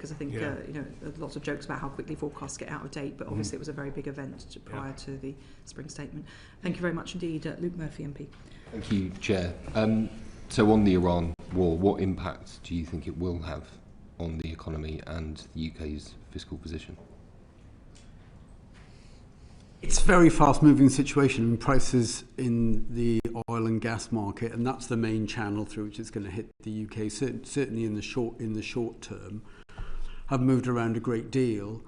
because I think lots of jokes about how quickly forecasts get out of date, but obviously it was a very big event prior to the Spring Statement. Thank you very much indeed, Luke Murphy MP. Thank you, Chair. So on the Iran war, what impact do you think it will have on the economy and the UK's fiscal position? It's a very fast-moving situation, and prices in the oil and gas market, and that's the main channel through which it's going to hit the UK. Certainly in the short term, have moved around a great deal,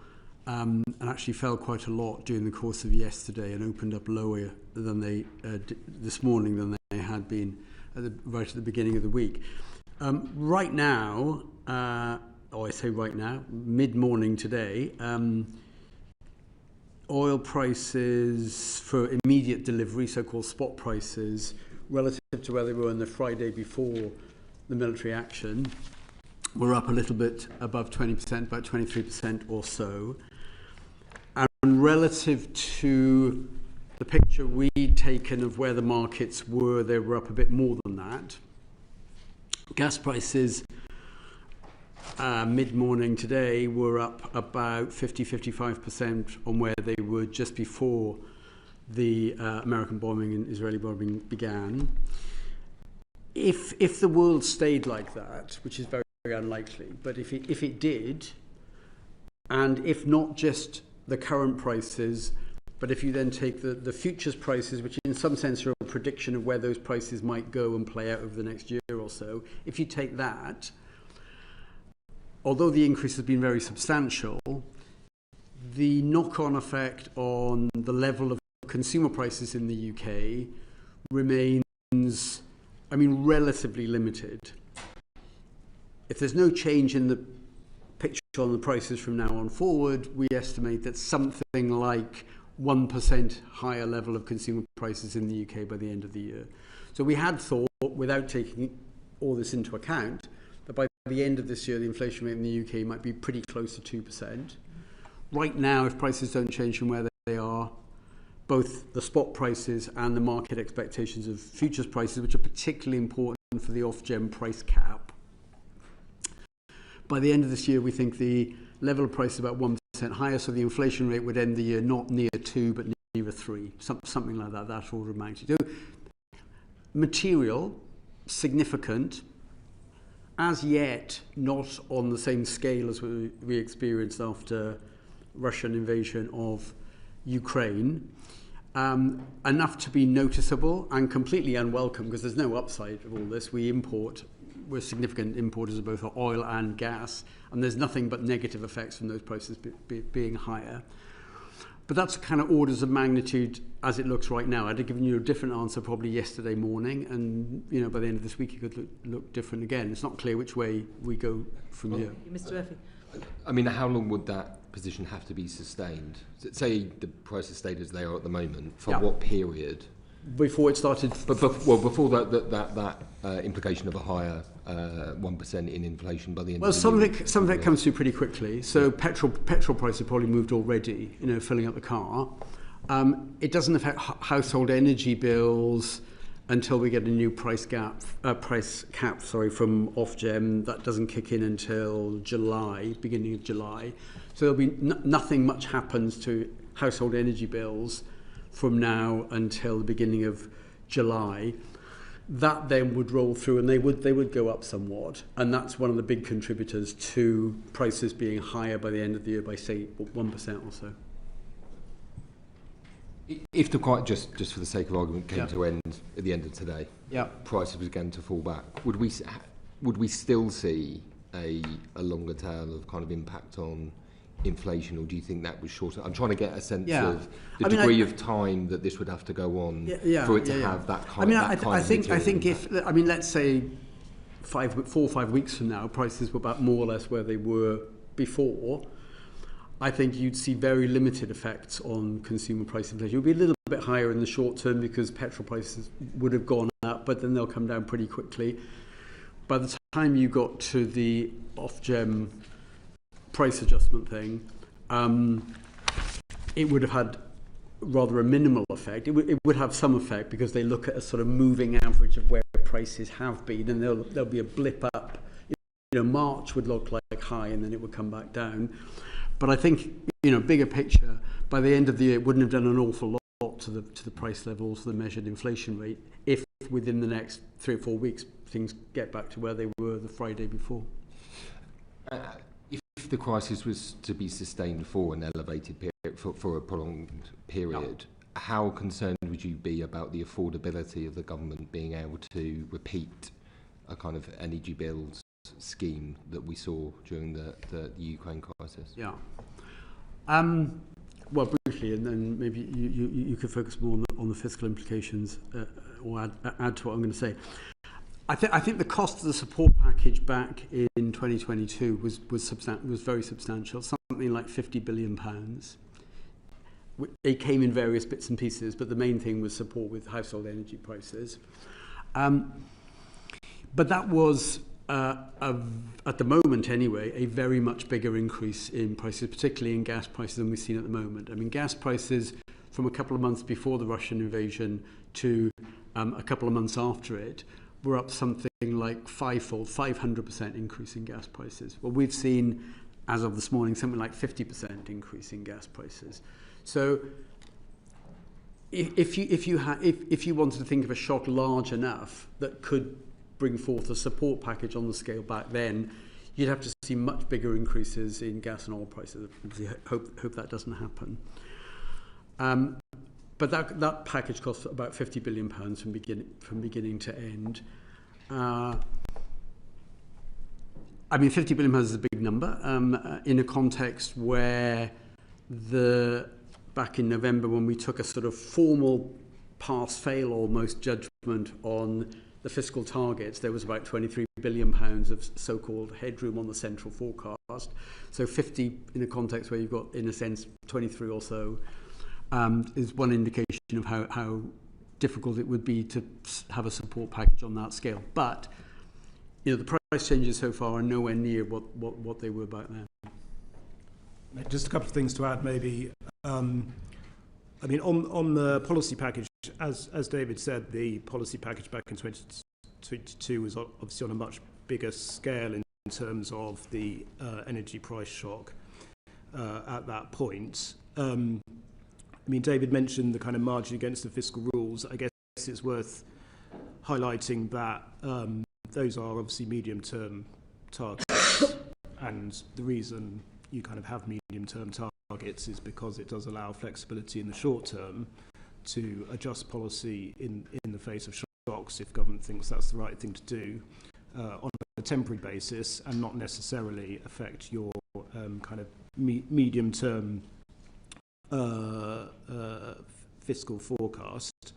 and actually fell quite a lot during the course of yesterday, and opened up lower than they this morning than they had been right at the beginning of the week. Right now, I say right now, mid-morning today. Oil prices for immediate delivery, so-called spot prices, relative to where they were on the Friday before the military action, were up a little bit above 20%, about 23% or so. And relative to the picture we'd taken of where the markets were, they were up a bit more than that. Gas prices mid-morning today were up about 50-55% on where they were just before the American bombing and Israeli bombing began. If the world stayed like that, which is very, very unlikely, but if it did, and if not just the current prices, but if you then take the futures prices, which in some sense are a prediction of where those prices might go and play out over the next year or so, if you take that, although the increase has been very substantial, the knock-on effect on the level of consumer prices in the UK remains, relatively limited. If there's no change in the picture on the prices from now on forward, we estimate that something like 1% higher level of consumer prices in the UK by the end of the year. So we had thought, without taking all this into account, that by the end of this year, the inflation rate in the UK might be pretty close to 2%. Right now, if prices don't change from where they are, both the spot prices and the market expectations of futures prices, which are particularly important for the Ofgem price cap, by the end of this year, we think the level of price is about 1% higher, so the inflation rate would end the year not near 2, but near 3, something like that order of magnitude. Material, significant, as yet not on the same scale as we experienced after Russian invasion of Ukraine. Enough to be noticeable and completely unwelcome, because there's no upside of all this. We're significant importers of both oil and gas, and there's nothing but negative effects from those prices being higher. But that's kind of orders of magnitude as it looks right now. I'd have given you a different answer probably yesterday morning, and by the end of this week it could look different again. It's not clear which way we go from here. Mr. Murphy. How long would that position have to be sustained? Say the prices stayed as they are at the moment, for what period? Before it started... before that implication of a higher 1% in inflation by the end of the year. Well, some of it comes through pretty quickly. So petrol prices probably moved already, filling up the car. It doesn't affect household energy bills until we get a new price cap from Ofgem. That doesn't kick in until July, beginning of July. So there'll be nothing much happens to household energy bills from now until the beginning of July. That then would roll through, and they would go up somewhat, and that's one of the big contributors to prices being higher by the end of the year by, say, 1% or so. If the quite just for the sake of argument came to end at the end of today, prices began to fall back, would we still see a longer tail of kind of impact on inflation, or do you think that was shorter? I'm trying to get a sense of the degree of time that this would have to go on for it to have that kind of I think if let's say 4 or 5 weeks from now, prices were about more or less where they were before, I think you'd see very limited effects on consumer price inflation. It would be a little bit higher in the short term because petrol prices would have gone up, but then they'll come down pretty quickly. By the time you got to the Ofgem price adjustment thing, it would have had rather a minimal effect. It would have some effect because they look at a sort of moving average of where prices have been, and there'll be a blip up March would look like high and then it would come back down. But I think, bigger picture, by the end of the year, it wouldn't have done an awful lot to the price levels, the measured inflation rate, if within the next 3 or 4 weeks things get back to where they were the Friday before. If the crisis was to be sustained for an elevated period, for a prolonged period, how concerned would you be about the affordability of the government being able to repeat a kind of energy bills scheme that we saw during the Ukraine crisis? Yeah. Well, briefly, and then maybe you could focus more on the fiscal implications or add to what I'm going to say. I think the cost of the support package back in 2022 was very substantial, something like £50 billion. It came in various bits and pieces, but the main thing was support with household energy prices. But that was, at the moment anyway, a very much bigger increase in prices, particularly in gas prices, than we've seen at the moment. I mean, gas prices from a couple of months before the Russian invasion to a couple of months after it were up something like fivefold, 500% increase in gas prices. Well, we've seen, as of this morning, something like 50% increase in gas prices. So if you wanted to think of a shock large enough that could bring forth a support package on the scale back then, you'd have to see much bigger increases in gas and oil prices. Hope that doesn't happen. But that package costs about £50 billion from beginning to end. I mean, £50 billion is a big number in a context where back in November, when we took a sort of formal pass-fail almost judgment on the fiscal targets, there was about £23 billion of so-called headroom on the central forecast. So 50 in a context where you've got, in a sense, 23 or so, is one indication of how difficult it would be to have a support package on that scale. But the price changes so far are nowhere near what they were back then. Just a couple of things to add, maybe. I mean, on the policy package, as David said, the policy package back in 2022 was obviously on a much bigger scale in terms of the energy price shock at that point. I mean, David mentioned the kind of margin against the fiscal rules. I guess it's worth highlighting that those are obviously medium-term targets, and the reason you kind of have medium-term targets is because it does allow flexibility in the short term to adjust policy in the face of shocks if government thinks that's the right thing to do on a temporary basis, and not necessarily affect your kind of medium-term fiscal forecast.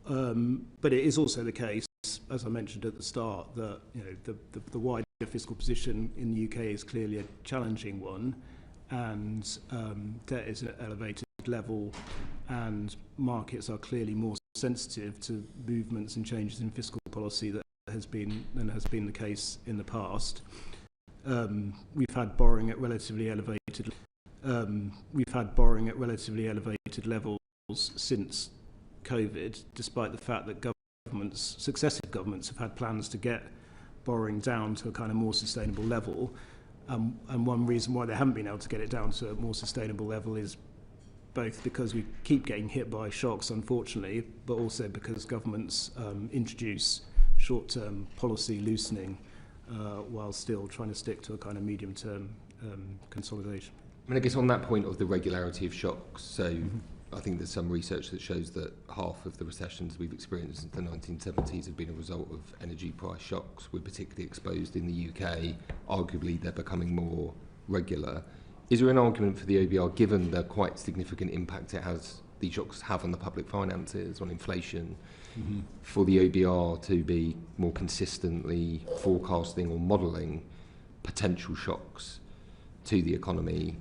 But it is also the case, as I mentioned at the start, that the wider fiscal position in the UK is clearly a challenging one, and debt is at an elevated level, and markets are clearly more sensitive to movements and changes in fiscal policy than has been the case in the past. We've had borrowing at relatively elevated levels since COVID, despite the fact that successive governments have had plans to get borrowing down to a kind of more sustainable level. And one reason why they haven't been able to get it down to a more sustainable level is both because we keep getting hit by shocks, unfortunately, but also because governments introduce short-term policy loosening while still trying to stick to a kind of medium-term consolidation. I mean, I guess on that point of the regularity of shocks, so I think there's some research that shows that half of the recessions we've experienced since the 1970s have been a result of energy price shocks. We're particularly exposed in the UK. Arguably, they're becoming more regular. Is there an argument for the OBR, given the quite significant impact these shocks have on the public finances, on inflation, for the OBR to be more consistently forecasting or modelling potential shocks to the economy,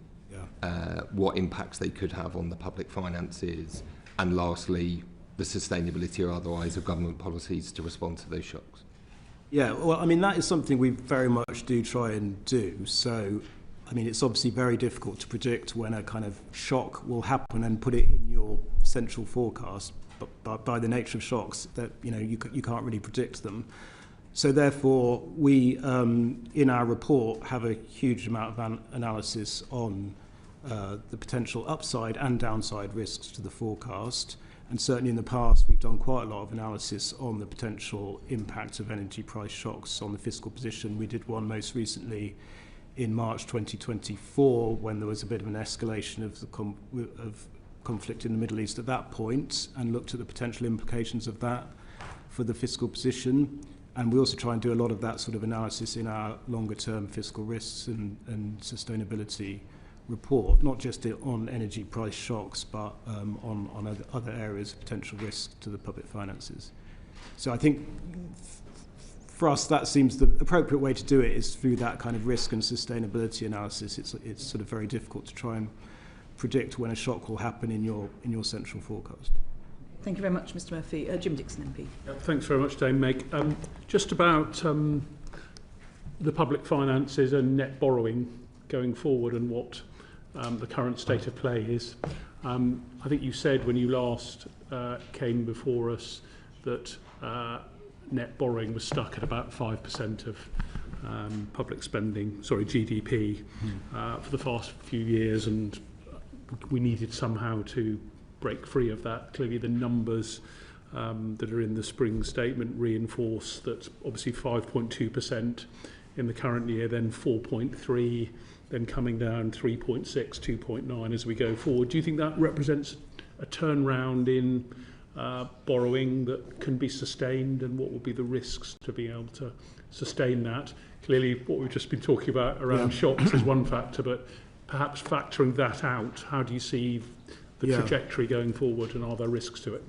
what impacts they could have on the public finances, and lastly, the sustainability or otherwise of government policies to respond to those shocks? Yeah, well, I mean, that is something we very much do try and do. So, I mean, it's obviously very difficult to predict when a kind of shock will happen and put it in your central forecast. But by the nature of shocks, that you can't really predict them. So therefore, we, in our report, have a huge amount of analysis on the potential upside and downside risks to the forecast. And certainly in the past, we've done quite a lot of analysis on the potential impact of energy price shocks on the fiscal position. We did one most recently in March 2024, when there was a bit of an escalation of the conflict in the Middle East at that point, and looked at the potential implications of that for the fiscal position. And we also try and do a lot of that sort of analysis in our longer term fiscal risks and sustainability report, not just on energy price shocks, but on other areas of potential risk to the public finances. So I think for us, that seems the appropriate way to do it is through that kind of risk and sustainability analysis. It's sort of very difficult to try and predict when a shock will happen in your central forecast. Thank you very much, Mr Murphy. Jim Dixon, MP. Thanks very much, Dame Meg. Just about the public finances and net borrowing going forward and what the current state of play is. I think you said when you last came before us that net borrowing was stuck at about 5% of GDP for the past few years, and we needed somehow to break free of that. Clearly the numbers that are in the Spring Statement reinforce that obviously 5.2% in the current year, then 4.3%, then coming down 3.6%, 2.9% as we go forward. Do you think that represents a turnaround in borrowing that can be sustained, and what will be the risks to be able to sustain that? Clearly what we've just been talking about around shocks is one factor, but perhaps factoring that out, how do you see the trajectory going forward, and are there risks to it?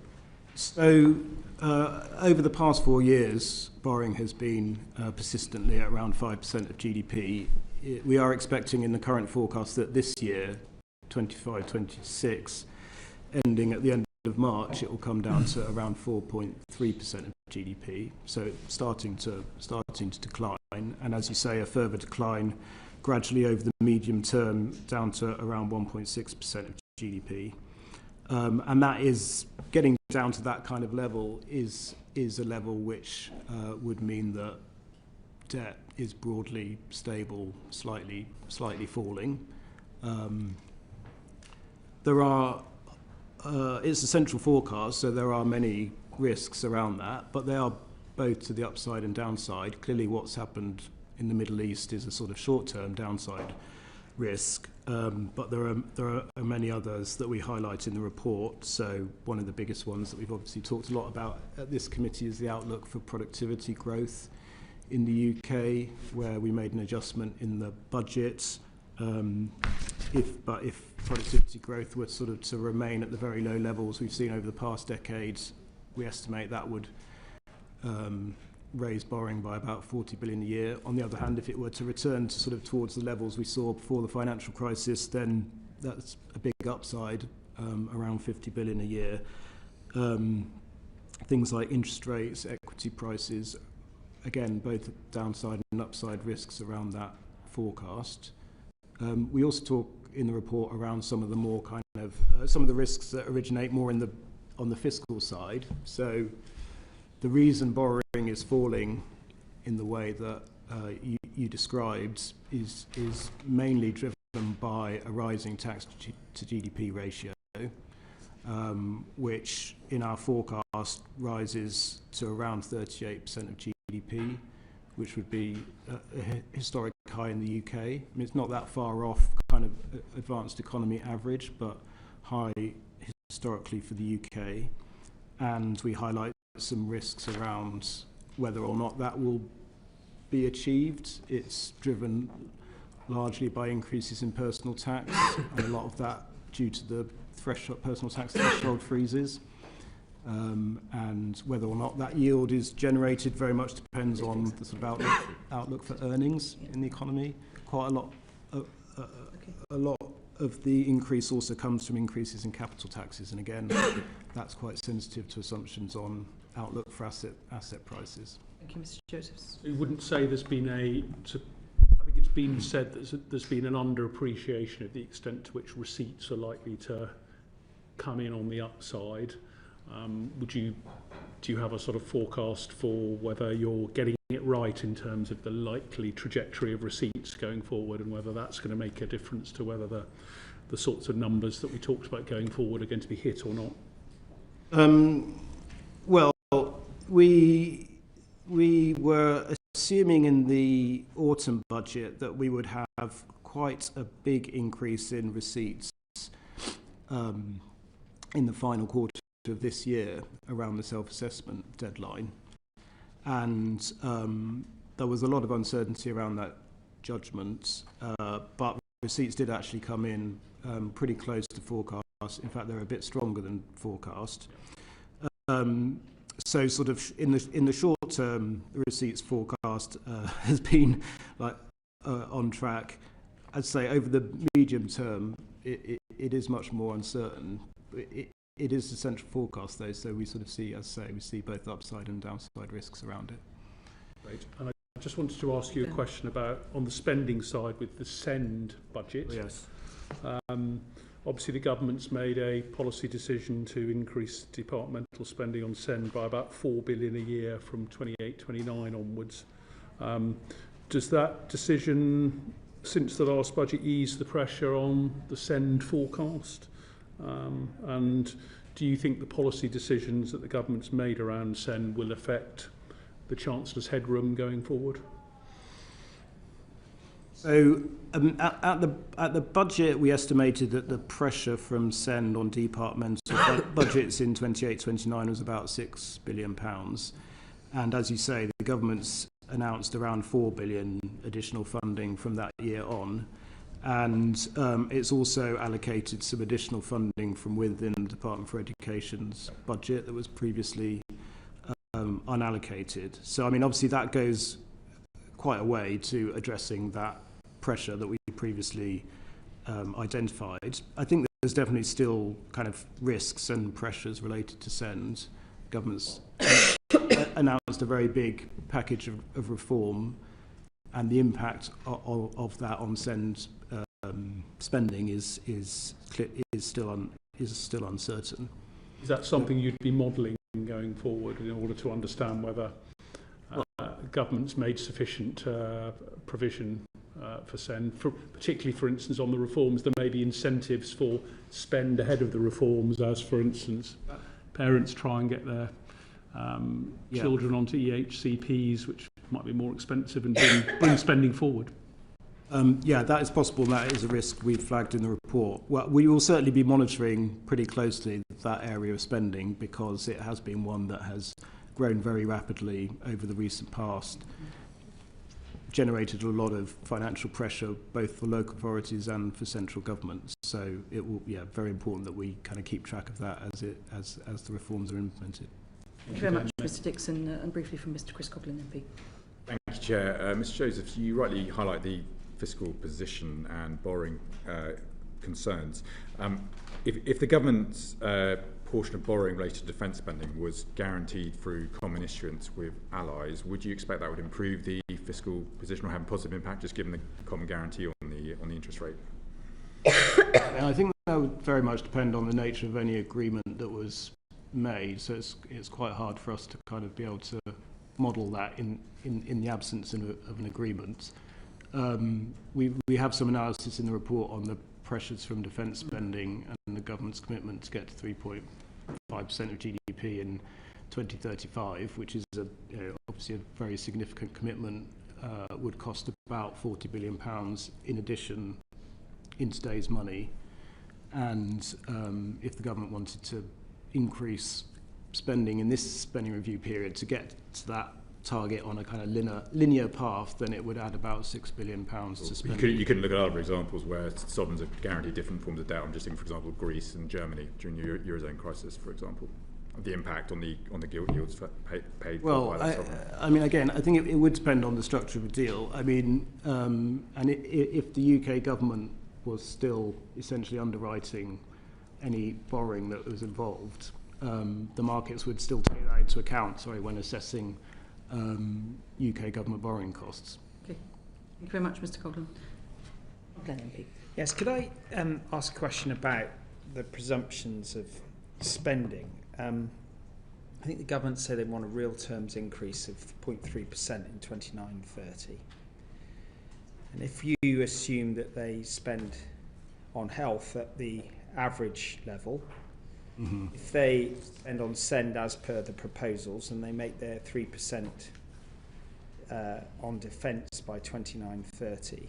So over the past 4 years, borrowing has been persistently at around 5% of GDP. We are expecting in the current forecast that this year, 25-26, ending at the end of March, it will come down to around 4.3% of GDP. So it's starting to decline, and as you say, a further decline gradually over the medium term down to around 1.6% of GDP. And that is getting down to that kind of level is a level which would mean that debt is broadly stable, slightly falling. It's a central forecast, so there are many risks around that, but they are both to the upside and downside. Clearly what's happened in the Middle East is a sort of short-term downside risk, but there are many others that we highlight in the report. So one of the biggest ones that we've obviously talked a lot about at this committee is the outlook for productivity growth in the UK, where we made an adjustment in the budget. If productivity growth were sort of to remain at the very low levels we've seen over the past decades, we estimate that would raise borrowing by about 40 billion a year. On the other hand, if it were to return to sort of towards the levels we saw before the financial crisis, then that's a big upside, around 50 billion a year. Things like interest rates, equity prices, again, both downside and upside risks around that forecast. We also talk in the report around some of the more kind of some of the risks that originate more on the fiscal side. So the reason borrowing is falling in the way that you described is mainly driven by a rising tax to GDP ratio, which in our forecast rises to around 38% of GDP, which would be a historic high in the UK. I mean, it's not that far off kind of advanced economy average, but high historically for the UK. And we highlight some risks around whether or not that will be achieved. It's driven largely by increases in personal tax, and a lot of that due to the personal tax threshold freezes. And whether or not that yield is generated very much depends on the sort of outlook for earnings in the economy. Quite a lot of the increase also comes from increases in capital taxes, and again, that's quite sensitive to assumptions on outlook for asset prices. Thank you, Mr. Josephs. You wouldn't say there's been I think it's been said that there's been an underappreciation of the extent to which receipts are likely to come in on the upside. Do you have a sort of forecast for whether you're getting it right in terms of the likely trajectory of receipts going forward, and whether that's going to make a difference to whether the sorts of numbers that we talked about going forward are going to be hit or not? Well, we were assuming in the autumn budget that we would have quite a big increase in receipts in the final quarter of this year around the self-assessment deadline. And there was a lot of uncertainty around that judgment, but receipts did actually come in pretty close to forecast. In fact, they're a bit stronger than forecast. So sort of in the short term, the receipts forecast has been on track. I'd say over the medium term, it is much more uncertain. It is the central forecast though, so we sort of see, as I say, we see both upside and downside risks around it. Great. And I just wanted to ask you a question about on the spending side with the SEND budget. Yes. Obviously, the government's made a policy decision to increase departmental spending on SEND by about $4 billion a year from 28-29 onwards. Does that decision, since the last budget, ease the pressure on the SEND forecast? And do you think the policy decisions that the government's made around SEND will affect the Chancellor's headroom going forward? So at the budget, we estimated that the pressure from SEND on departmental budgets in 28-29 was about £6 billion. And as you say, the government's announced around £4 billion additional funding from that year on. And it's also allocated some additional funding from within the Department for Education's budget that was previously unallocated. So, I mean, obviously that goes quite a way to addressing that pressure that we previously identified. I think there's definitely still kind of risks and pressures related to SEND. Government's announced a very big package of reform, and the impact of that on SEND spending is still uncertain. Is that something you'd be modelling going forward in order to understand whether government's made sufficient provision for SEND, particularly, for instance, on the reforms? There may be incentives for spend ahead of the reforms, as, for instance, parents try and get their children onto EHCPs, which might be more expensive, and bring spending forward. Yeah, that is possible, and that is a risk we've flagged in the report. Well, we will certainly be monitoring pretty closely that area of spending, because it has been one that has grown very rapidly over the recent past, generated a lot of financial pressure both for local authorities and for central government. So it will, very important that we kind of keep track of that as the reforms are implemented. Thank you very much, Mr Dixon, and briefly from Mr Chris Coughlin MP. Thank you, Chair. Mr Joseph, you rightly highlight the fiscal position and borrowing concerns. If the government's portion of borrowing related to defence spending was guaranteed through common issuance with allies, would you expect that would improve the fiscal position or have a positive impact, just given the common guarantee on the interest rate? I think that would very much depend on the nature of any agreement that was made. So it's quite hard for us to kind of be able to model that in the absence of an agreement. We have some analysis in the report on the pressures from defence spending and the government's commitment to get to 3.5% of GDP in 2035, which is obviously a very significant commitment. Would cost about £40 billion in addition in today's money. And if the government wanted to increase spending in this spending review period to get to that target on a kind of linear path, then it would add about £6 billion to spend. You couldn't look at other examples where sovereigns are guaranteed different forms of debt. I'm just thinking, for example, Greece and Germany during the Eurozone crisis, for example. The impact on the gilt yields paid by the sovereign. I mean, again, I think it would depend on the structure of the deal. I mean, if the UK government was still essentially underwriting any borrowing that was involved, the markets would still take that into account, when assessing UK government borrowing costs. Okay. Thank you very much, Mr Coughlin. Glenn MP. Yes, could I ask a question about the presumptions of spending? I think the government say they want a real terms increase of 0.3% in 29-30. And if you assume that they spend on health at the average level, if they spend on send as per the proposals and they make their 3% on defence by 29-30,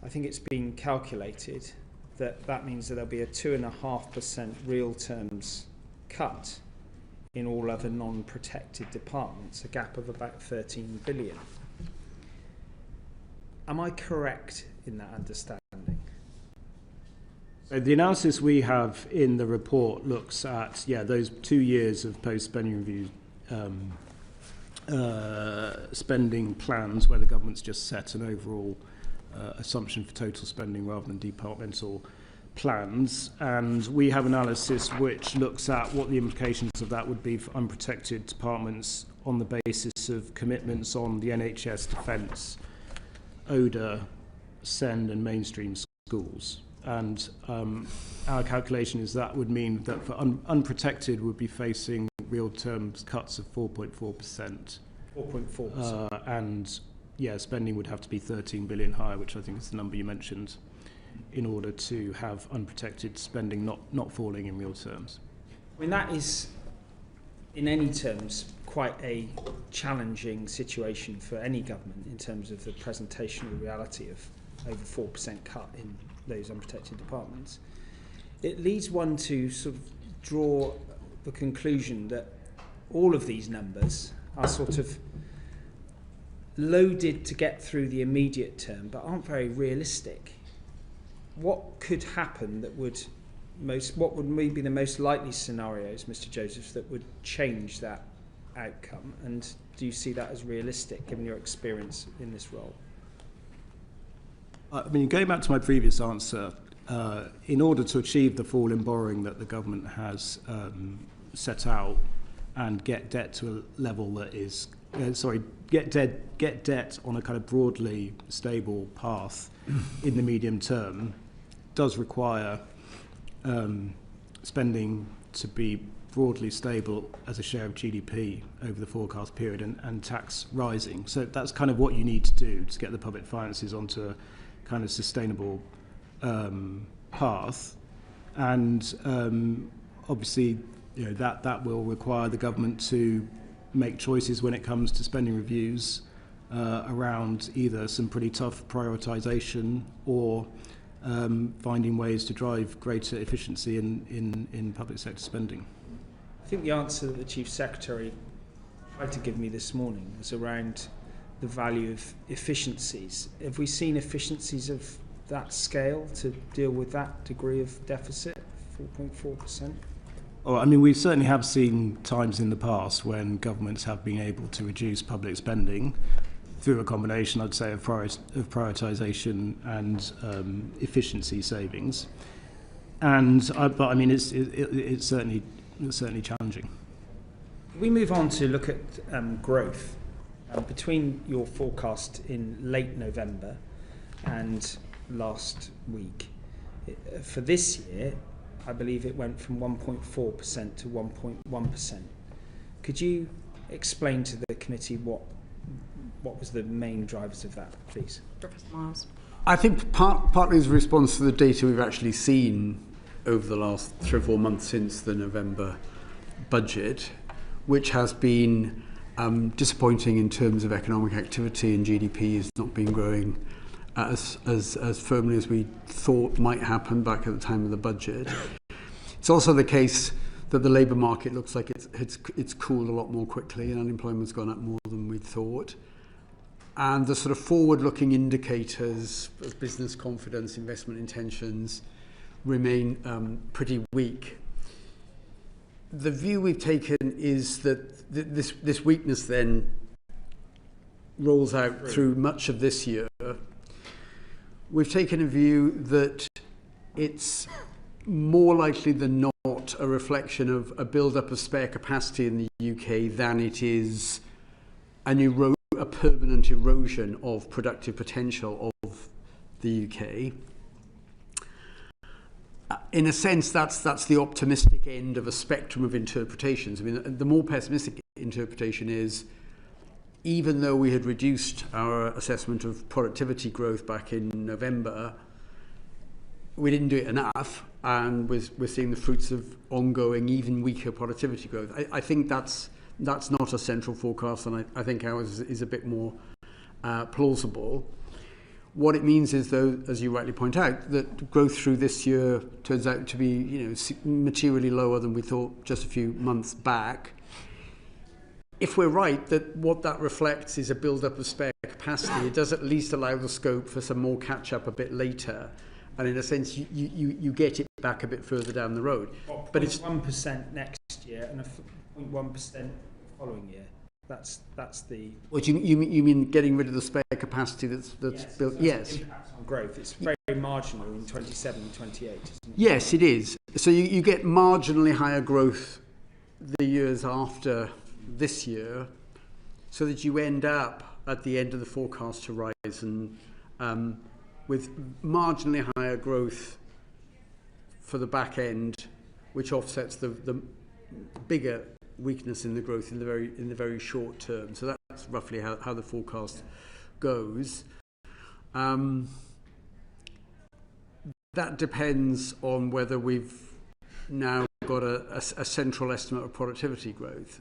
I think it's been calculated that means that there'll be a 2.5% real terms cut in all other non-protected departments, a gap of about 13 billion. Am I correct in that understanding? So the analysis we have in the report looks at, those 2 years of post-spending review spending plans where the government's just set an overall assumption for total spending rather than departmental plans, and we have analysis which looks at what the implications of that would be for unprotected departments on the basis of commitments on the NHS, defence, ODA, SEND and mainstream schools. And our calculation is that would mean that for unprotected would be facing real terms cuts of 4.4%. 4.4%. And spending would have to be 13 billion higher, which I think is the number you mentioned, in order to have unprotected spending not falling in real terms. I mean, that is, in any terms, quite a challenging situation for any government in terms of the presentation of the reality of over 4% cut in those unprotected departments. It leads one to sort of draw the conclusion that all of these numbers are sort of loaded to get through the immediate term, but aren't very realistic. What could happen that would what would maybe the most likely scenarios, Mr. Joseph, that would change that outcome? And do you see that as realistic, given your experience in this role? I mean, going back to my previous answer, in order to achieve the fall in borrowing that the government has set out and get debt to a level that is, get debt on a kind of broadly stable path in the medium term, does require spending to be broadly stable as a share of GDP over the forecast period and tax rising. So that's kind of what you need to do to get the public finances onto a kind of sustainable path. And obviously, that will require the government to make choices when it comes to spending reviews around either some pretty tough prioritisation or finding ways to drive greater efficiency in public sector spending. I think the answer that the Chief Secretary tried to give me this morning was around the value of efficiencies. Have we seen efficiencies of that scale to deal with that degree of deficit, 4.4%? Oh, I mean, we certainly have seen times in the past when governments have been able to reduce public spending through a combination, I'd say, of prioritisation and efficiency savings. But I mean, it's certainly challenging. We move on to look at growth. Between your forecast in late November and last week, for this year, I believe it went from 1.4% to 1.1%. Could you explain to the committee what was the main drivers of that, please? Professor Miles. I think partly is a response to the data we've actually seen over the last 3 or 4 months since the November budget, which has been disappointing in terms of economic activity, and GDP has not been growing as firmly as we thought might happen back at the time of the budget. It's also the case that the labour market looks like it's cooled a lot more quickly, and unemployment's gone up more than we thought. And the sort of forward-looking indicators of business confidence, investment intentions remain pretty weak. The view we've taken is that this weakness then rolls out through much of this year. We've taken a view that it's more likely than not a reflection of a build-up of spare capacity in the UK than it is a permanent erosion of productive potential of the UK. in a sense, that's the optimistic end of a spectrum of interpretations. I mean, the more pessimistic interpretation is, even though we had reduced our assessment of productivity growth back in November, we didn't do it enough, and we're seeing the fruits of ongoing, even weaker productivity growth. I think that's not a central forecast, and I think ours is a bit more plausible. What it means is, though, as you rightly point out, that growth through this year turns out to be, materially lower than we thought just a few months back. If we're right that what that reflects is a build-up of spare capacity, it does at least allow the scope for some more catch-up a bit later. And in a sense, you get it back a bit further down the road. But it's 1% next year and a 0.1% following year. That's the. What you mean getting rid of the spare capacity that's built? Yes. Impact on growth. It's very marginal in 27 and 28. Isn't it? Yes, it is. So you get marginally higher growth the years after this year, so that you end up at the end of the forecast horizon with marginally higher growth for the back end, which offsets the bigger weakness in the growth in the very short term. So that's roughly how the forecast goes. That depends on whether we've now got a central estimate of productivity growth.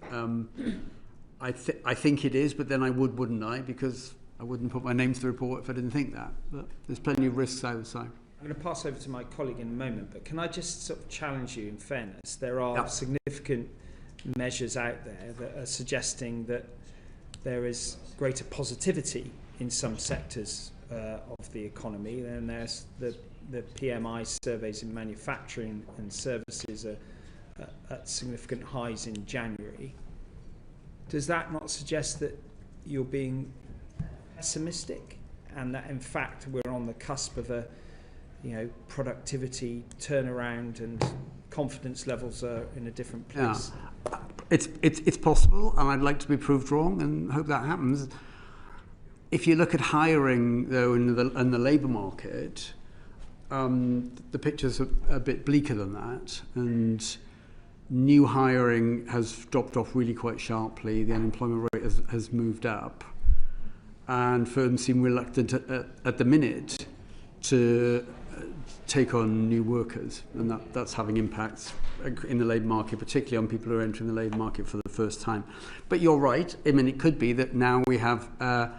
I think it is, but then I wouldn't I? Because I wouldn't put my name to the report if I didn't think that. But there's plenty of risks either side. I'm going to pass over to my colleague in a moment, but can I just sort of challenge you in fairness? There are significant measures out there that are suggesting that there is greater positivity in some sectors of the economy. And there's the PMI surveys in manufacturing and services are at significant highs in January. Does that not suggest that you're being pessimistic and that in fact we're on the cusp of a productivity turnaround and confidence levels are in a different place? Yeah. It's possible, and I'd like to be proved wrong and hope that happens. If you look at hiring, though, in the labour market, the picture's a bit bleaker than that, and new hiring has dropped off really quite sharply. The unemployment rate has moved up, and firms seem reluctant at the minute to take on new workers, and that's having impacts in the labour market, particularly on people who are entering the labour market for the first time. But you're right. I mean, it could be that now we have a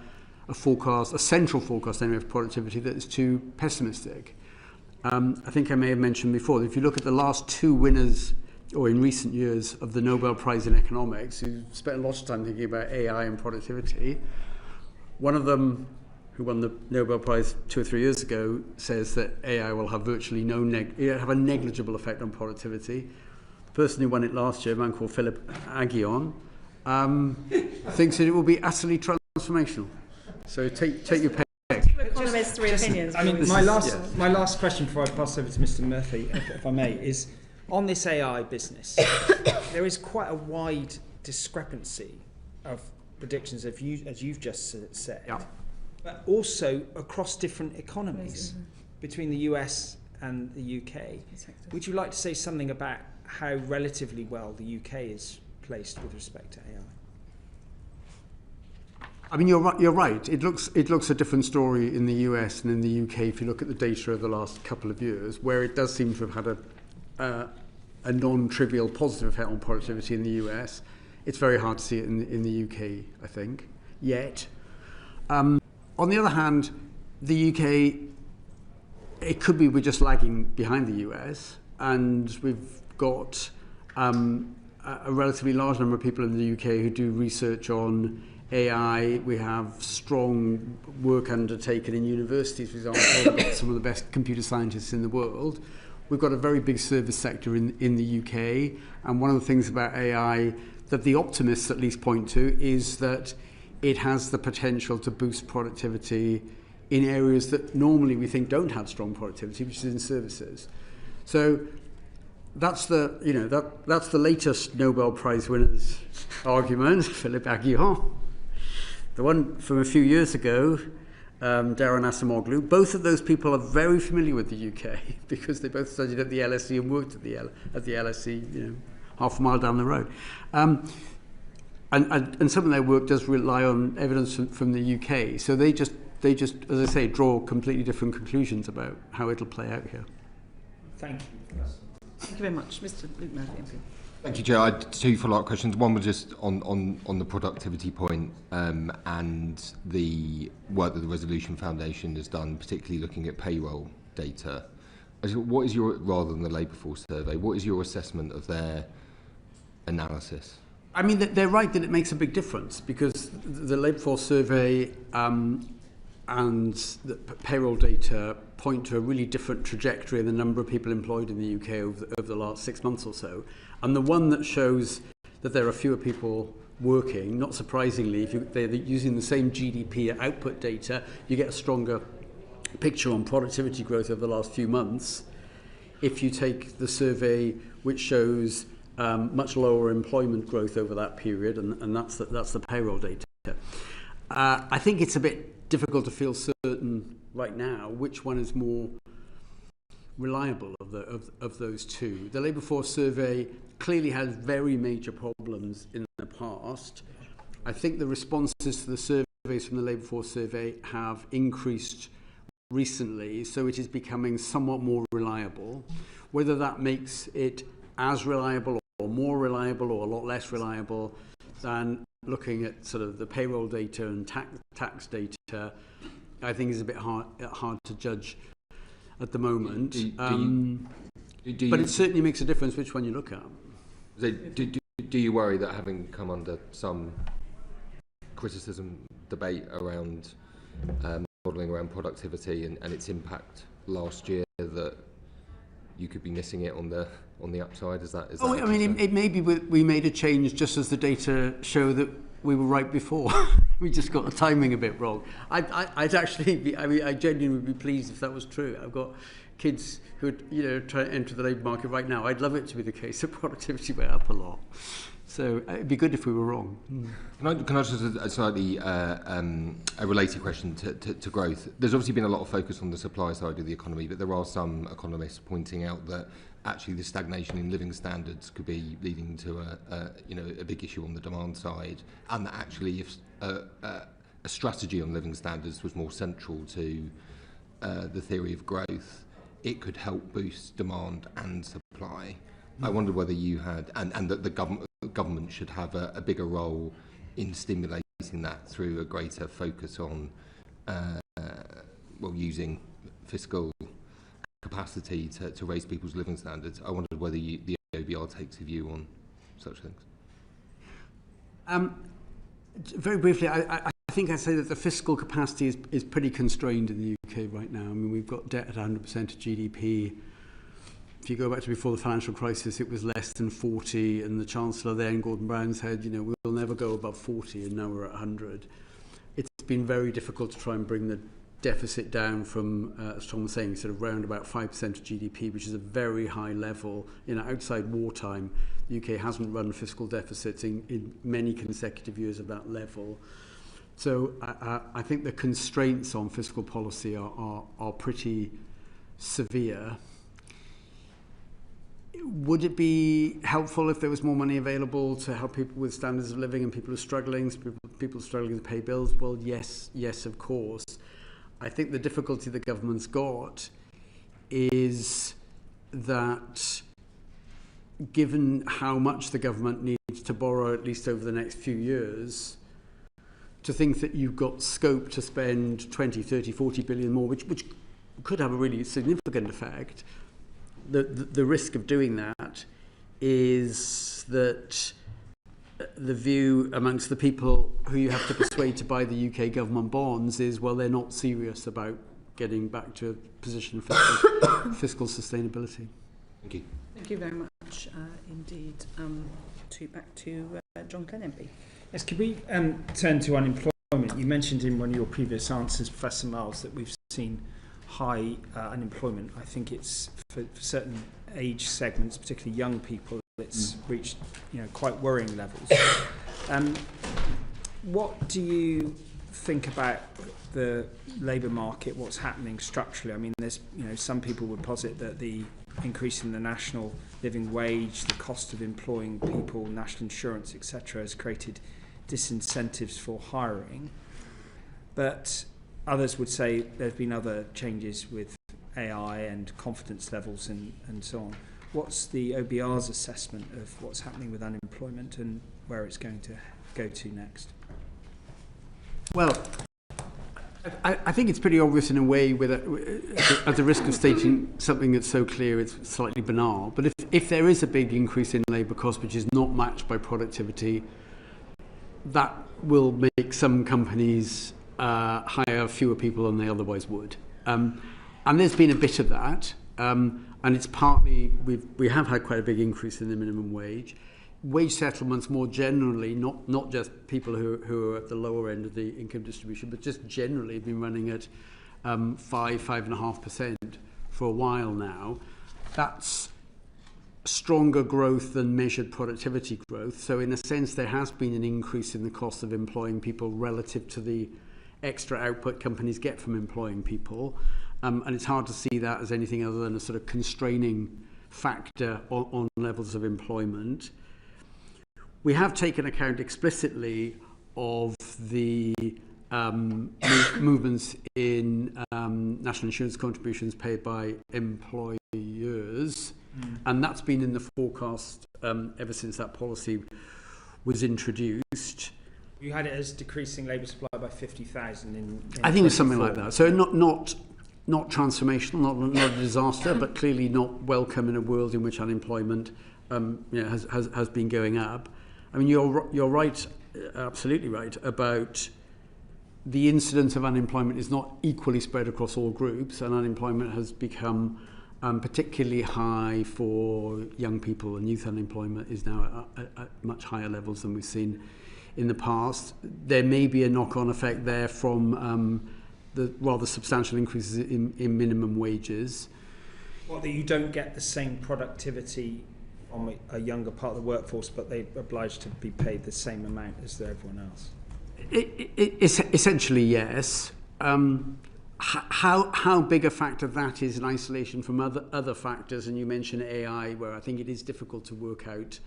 central forecast anyway of productivity that is too pessimistic. I think I may have mentioned before that if you look at the last two winners, or in recent years, of the Nobel Prize in Economics, who spent a lot of time thinking about AI and productivity, one of them, who won the Nobel Prize 2 or 3 years ago, says that AI will have virtually have a negligible effect on productivity. The person who won it last year, a man called Philip Aghion, thinks that it will be utterly transformational. So take your pick. Economists' three opinions. I mean, my last question before I pass over to Mr. Murphy, if I may, is on this AI business. There is quite a wide discrepancy of predictions, as you've just said. Yeah. But also across different economies between the US and the UK. Would you like to say something about how relatively well the UK is placed with respect to AI? I mean, you're right. It looks a different story in the US and in the UK if you look at the data of the last couple of years, where it does seem to have had a non-trivial positive effect on productivity in the US. It's very hard to see it in the UK, I think, yet. On the other hand, the UK, it could be we're just lagging behind the US, and we've got a relatively large number of people in the UK who do research on AI. We have strong work undertaken in universities, for example. We've got some of the best computer scientists in the world. We've got a very big service sector in the UK, and one of the things about AI that the optimists at least point to is that it has the potential to boost productivity in areas that normally we think don't have strong productivity, which is in services. So that's the latest Nobel Prize winner's argument, Philip Aghion. The one from a few years ago Darren Asimoglu. Both of those people are very familiar with the UK because they both studied at the LSE and worked at the LSE, half a mile down the road. And some of their work does rely on evidence from the UK. So they just, as I say, draw completely different conclusions about how it'll play out here. Thank you. Thank you very much. Mr. Luke Murphy, MP. Thank you, Chair. I had two follow-up questions. One was just on the productivity point, and the work that the Resolution Foundation has done, particularly looking at payroll data. What is your, rather than the Labour Force survey, what is your assessment of their analysis? I mean, they're right that it makes a big difference because the Labour Force survey and the payroll data point to a really different trajectory in the number of people employed in the UK over the last 6 months or so. And the one that shows that there are fewer people working, not surprisingly, if they're using the same GDP output data, you get a stronger picture on productivity growth over the last few months. If you take the survey which shows much lower employment growth over that period, and that's the payroll data. I think it's a bit difficult to feel certain right now which one is more reliable of those two. The Labour Force survey clearly has very major problems in the past. I think the responses to the surveys from the Labour Force survey have increased recently, so it is becoming somewhat more reliable. Whether that makes it as reliable or more reliable or a lot less reliable than looking at sort of the payroll data and tax data, I think is a bit hard to judge at the moment. But it certainly makes a difference which one you look at. Do you worry that, having come under some criticism, debate around modelling around productivity and its impact last year, that you could be missing it on the upside? Is that I mean, it may be we made a change just as the data show that we were right before. We just got the timing a bit wrong. I'd actually be, I genuinely would be pleased if that was true. I've got kids who are trying to enter the labour market right now. I'd love it to be the case that productivity went up a lot. So it'd be good if we were wrong. Can I just a slightly a related question to growth? There's obviously been a lot of focus on the supply side of the economy, but there are some economists pointing out that actually the stagnation in living standards could be leading to a big issue on the demand side, and that actually if a strategy on living standards was more central to the theory of growth, it could help boost demand and supply. I wondered whether you had, and that the government should have a bigger role in stimulating that through a greater focus on using fiscal capacity to raise people's living standards. I wondered whether the OBR takes a view on such things. Very briefly, I think I'd say that the fiscal capacity is pretty constrained in the UK right now. I mean, we've got debt at 100% of GDP. If you go back to before the financial crisis, it was less than 40, and the Chancellor then, Gordon Brown, said, we'll never go above 40, and now we're at 100. It's been very difficult to try and bring the deficit down from, as Tom was saying, sort of round about 5% of GDP, which is a very high level. Outside wartime, the UK hasn't run fiscal deficits in many consecutive years of that level. So I think the constraints on fiscal policy are pretty severe. Would it be helpful if there was more money available to help people with standards of living and people who are struggling, people struggling to pay bills? Well, yes, of course. I think the difficulty the government's got is that given how much the government needs to borrow, at least over the next few years, to think that you've got scope to spend 20, 30, 40 billion more, which could have a really significant effect, the risk of doing that is that the view amongst the people who you have to persuade to buy the UK government bonds is, well, they're not serious about getting back to a position of fiscal sustainability. Thank you. Thank you very much indeed. Back to John Glenn MP. Yes, could we turn to unemployment? You mentioned in one of your previous answers, Professor Miles, that we've seen high unemployment. I think it's for certain age segments, particularly young people, it's reached quite worrying levels. What do you think about the labour market, what's happening structurally, I mean, there's, some people would posit that the increase in the national living wage, the cost of employing people, national insurance, etc., has created disincentives for hiring. But others would say there's been other changes with AI and confidence levels and so on. What's the OBR's assessment of what's happening with unemployment and where it's going to go to next? Well, I think it's pretty obvious in a way, at the risk of stating something that's so clear it's slightly banal, but if there is a big increase in labour cost which is not matched by productivity, that will make some companies hire fewer people than they otherwise would. And there's been a bit of that, and it's partly, we have had quite a big increase in the minimum wage. Wage settlements more generally, not just people who are at the lower end of the income distribution, but just generally have been running at 5.5% for a while now. That's stronger growth than measured productivity growth. So in a sense, there has been an increase in the cost of employing people relative to the extra output companies get from employing people. And it's hard to see that as anything other than a sort of constraining factor on levels of employment. We have taken account explicitly of the movements in national insurance contributions paid by employers, and that's been in the forecast ever since that policy was introduced. You had it as decreasing labour supply by 50,000 in I think it was something like that. So not transformational, not a disaster, but clearly not welcome in a world in which unemployment has been going up. I mean, you're right, absolutely right, about the incidence of unemployment is not equally spread across all groups, and unemployment has become particularly high for young people, and youth unemployment is now at much higher levels than we've seen in the past. There may be a knock-on effect there from the rather substantial increases in minimum wages. Well, that you don't get the same productivity on a younger part of the workforce, but they're obliged to be paid the same amount as everyone else. Essentially, yes. How big a factor that is in isolation from other factors, and you mentioned AI, where I think it is difficult to work out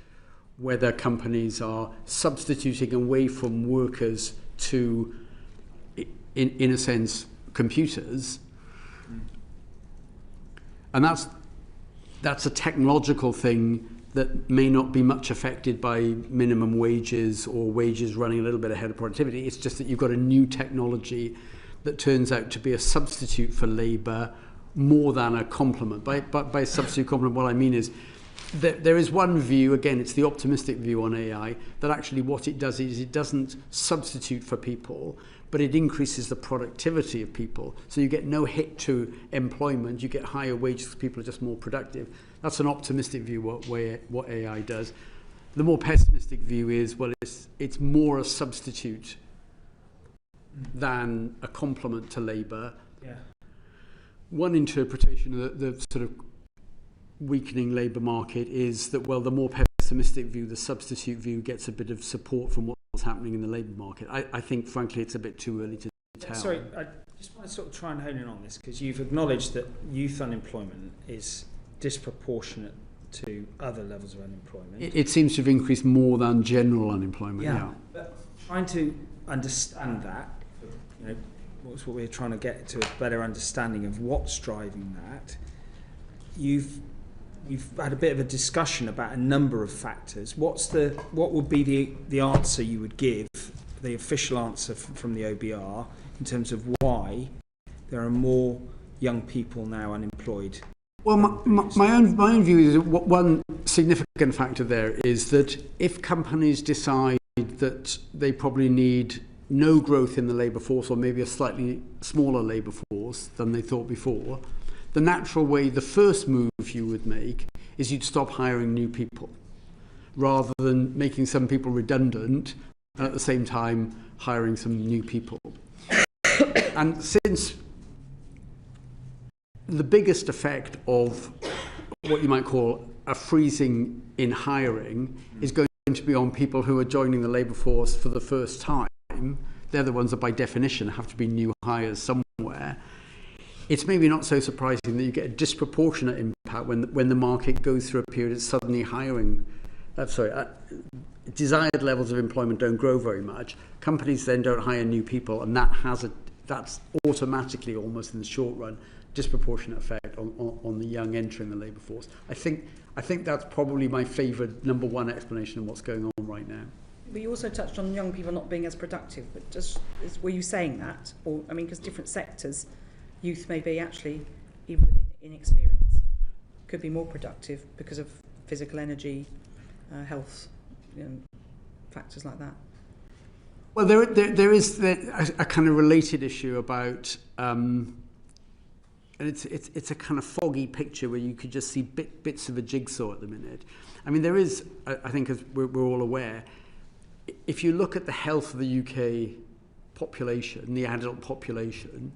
whether companies are substituting away from workers to, in a sense, computers. And that's a technological thing that may not be much affected by minimum wages or wages running a little bit ahead of productivity. It's just that you've got a new technology that turns out to be a substitute for labour more than a complement. By substitute complement, what I mean is that there is one view, again, it's the optimistic view on AI, that actually what it does is it doesn't substitute for people, but it increases the productivity of people. So you get no hit to employment, you get higher wages because people are just more productive. That's an optimistic view what AI does. The more pessimistic view is, well, it's more a substitute than a complement to labour. Yeah. One interpretation of the sort of weakening labour market is that, well, the more pessimistic view, the substitute view, gets a bit of support from what's happening in the labour market. I think, frankly, it's a bit too early to tell. Sorry, I just want to sort of try and hone in on this, because you've acknowledged that youth unemployment is disproportionate to other levels of unemployment. It seems to have increased more than general unemployment. Yeah. But trying to understand that, what's what we're trying to get to, a better understanding of what's driving that. You've had a bit of a discussion about a number of factors. What would be the answer you would give, the official answer from the OBR, in terms of why there are more young people now unemployed? Well, my own view is one significant factor there is that if companies decide that they probably need no growth in the labour force, or maybe a slightly smaller labour force than they thought before, the natural way, the first move you would make is you'd stop hiring new people, rather than making some people redundant and at the same time hiring some new people. And since the biggest effect of what you might call a freezing in hiring is going to be on people who are joining the labour force for the first time, they're the ones that by definition have to be new hires somewhere. It's maybe not so surprising that you get a disproportionate impact when the market goes through a period of suddenly hiring. Desired levels of employment don't grow very much. Companies then don't hire new people, and that's automatically, almost in the short run, disproportionate effect on the young entering the labour force. I think that's probably my favourite number one explanation of what's going on right now. But you also touched on young people not being as productive. But were you saying that, or I mean, because different sectors, youth may be actually, even with inexperience, could be more productive because of physical energy, health, factors like that. Well, there is a kind of related issue about, and it's a kind of foggy picture where you could just see bits of a jigsaw at the minute. I mean, there is, I think, as we're all aware, if you look at the health of the UK population, the adult population,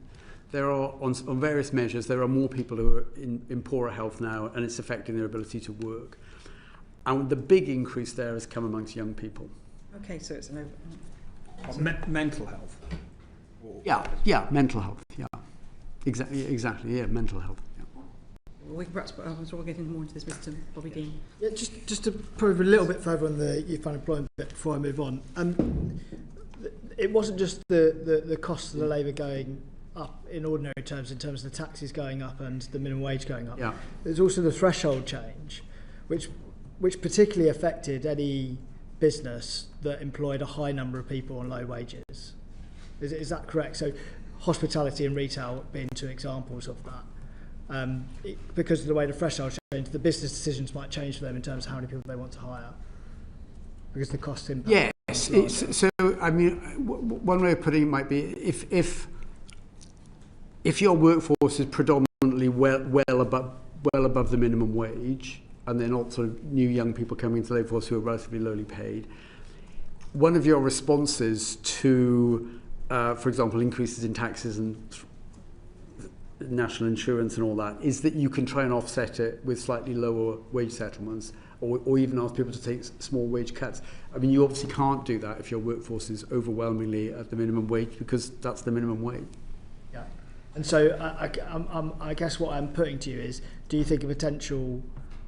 there are, on various measures, there are more people who are in poorer health now, and it's affecting their ability to work. And the big increase there has come amongst young people. Okay, so it's an mental health. Yeah, mental health. Yeah, exactly. Yeah, mental health. Yeah. We can perhaps we'll get more into this, Mr. Bobby Dean. Yeah, just to probe a little bit further on the youth unemployment bit before I move on. It wasn't just the cost of the labour going up in ordinary terms, in terms of the taxes going up and the minimum wage going up. Yeah. There's also the threshold change, which particularly affected any business that employed a high number of people on low wages. Is that correct? So hospitality and retail being two examples of that. Because of the way the threshold changed, the business decisions might change for them in terms of how many people they want to hire, because the cost impact. Yes. So I mean, one way of putting it might be if your workforce is predominantly well above the minimum wage, and they're not sort of new young people coming into the labour force who are relatively lowly paid, one of your responses to, for example, increases in taxes and national insurance and all that, is that you can try and offset it with slightly lower wage settlements, or even ask people to take small wage cuts. I mean, you obviously can't do that if your workforce is overwhelmingly at the minimum wage, because that's the minimum wage. Yeah. And so I guess what I'm putting to you is, do you think a potential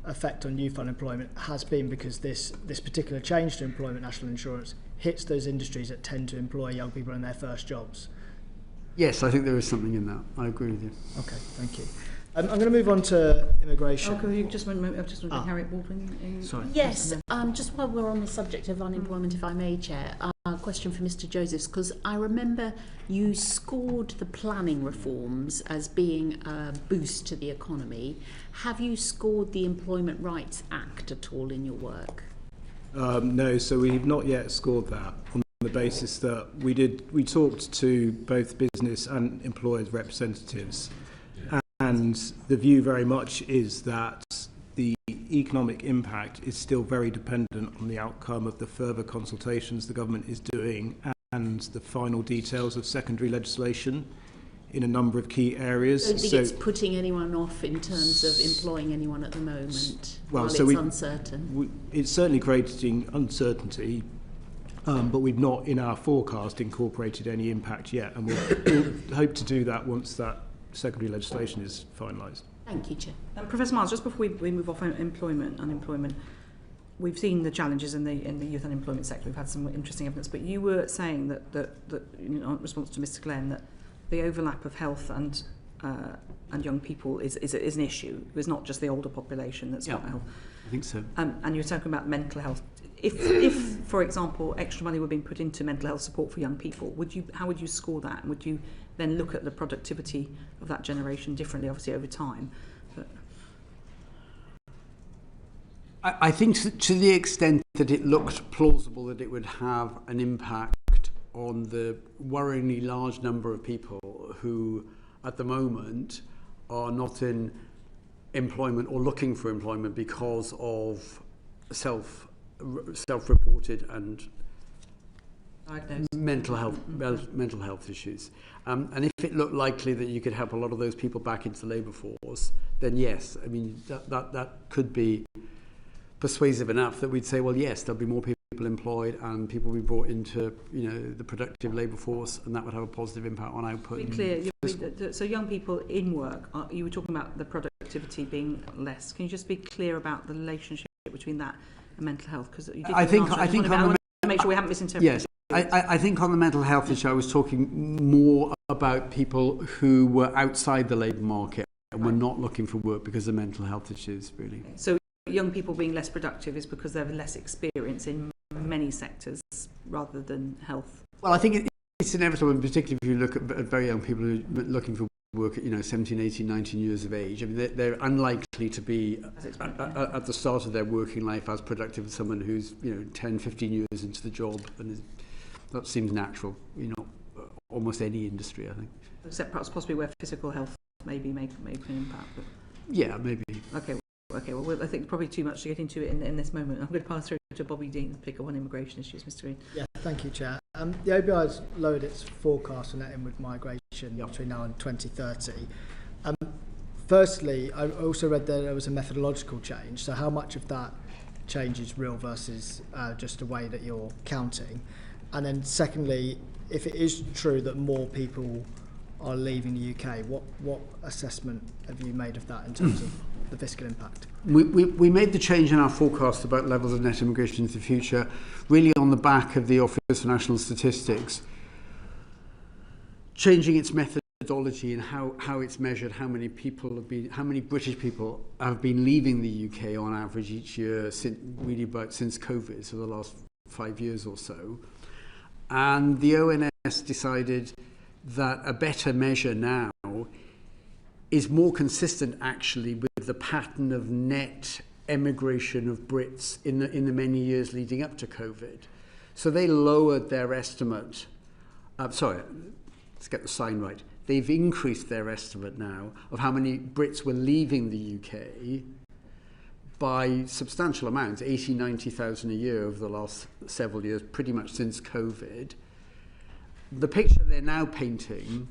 effect on youth unemployment has been because this particular change to employment national insurance hits those industries that tend to employ young people in their first jobs? Yes, I think there is something in that. I agree with you. Okay, thank you. I'm going to move on to immigration. Can you just Harriet Baldwin. Sorry. Yes, just while we're on the subject of unemployment, if I may, Chair, a question for Mr. Josephs, because I remember you scored the planning reforms as being a boost to the economy. Have you scored the Employment Rights Act at all in your work? No, so we've not yet scored that, on the basis that we talked to both business and employers' representatives, and the view very much is that the economic impact is still very dependent on the outcome of the further consultations the government is doing and the final details of secondary legislation in a number of key areas. I don't think it's putting anyone off in terms of employing anyone at the moment, while it's uncertain. It's certainly creating uncertainty, but we've not in our forecast incorporated any impact yet, and we'll hope to do that once that secondary legislation is finalised. Thank you, Chair. Professor Miles, just before we move off unemployment, we've seen the challenges in the youth unemployment sector. We've had some interesting evidence, but you were saying that in response to Mr. Glenn, that the overlap of health and young people is an issue. It's not just the older population that's got health. I think so. And you're talking about mental health. If, for example, extra money were being put into mental health support for young people, how would you score that? And would you then look at the productivity of that generation differently, obviously, over time? But I think to the extent that it looked plausible that it would have an impact on the worryingly large number of people who, at the moment, are not in employment or looking for employment because of self-reported and mental health issues. And if it looked likely that you could help a lot of those people back into the labour force, then yes, I mean that could be persuasive enough that we'd say, well, yes, there'll be more people people employed and people will be brought into, you know, the productive labour force, and that would have a positive impact on output. To be clear, so young people in work, you were talking about the productivity being less. Can you just be clear about the relationship between that and mental health? Because I want to make sure we haven't misinterpreted. Yes. I think on the mental health issue, I was talking more about people who were outside the labour market and were not looking for work because of mental health issues, really. So young people being less productive is because they have less experience in many sectors rather than health? Well, I think it's inevitable, and particularly if you look at very young people who are looking for work at, you know, 17, 18, 19 years of age. I mean, they're unlikely to be at the start of their working life as productive as someone who's, you know, 10, 15 years into the job, and that seems natural, you know, almost any industry, I think. Except perhaps possibly where physical health maybe make an impact. But... Yeah, maybe. Okay, well, I think probably too much to get into it in this moment. I'm going to pass through to Bobby Dean to pick up on immigration issues, Mr. Green. Yeah, thank you, Chair. The OBI has lowered its forecast for net inward migration between now and 2030. Firstly, I also read that there was a methodological change. So how much of that change is real versus just a way that you're counting? And then secondly, if it is true that more people are leaving the UK, what assessment have you made of that in terms of the fiscal impact? We made the change in our forecast about levels of net immigration into the future, really on the back of the Office for National Statistics, changing its methodology and how it's measured, how many British people have been leaving the UK on average each year since COVID, so the last 5 years or so. And the ONS decided that a better measure now is more consistent actually with the pattern of net emigration of Brits in the many years leading up to COVID. So they lowered their estimate. Let's get the sign right. They've increased their estimate now of how many Brits were leaving the UK by substantial amounts, 80, 90,000 a year over the last several years, pretty much since COVID. The picture they're now painting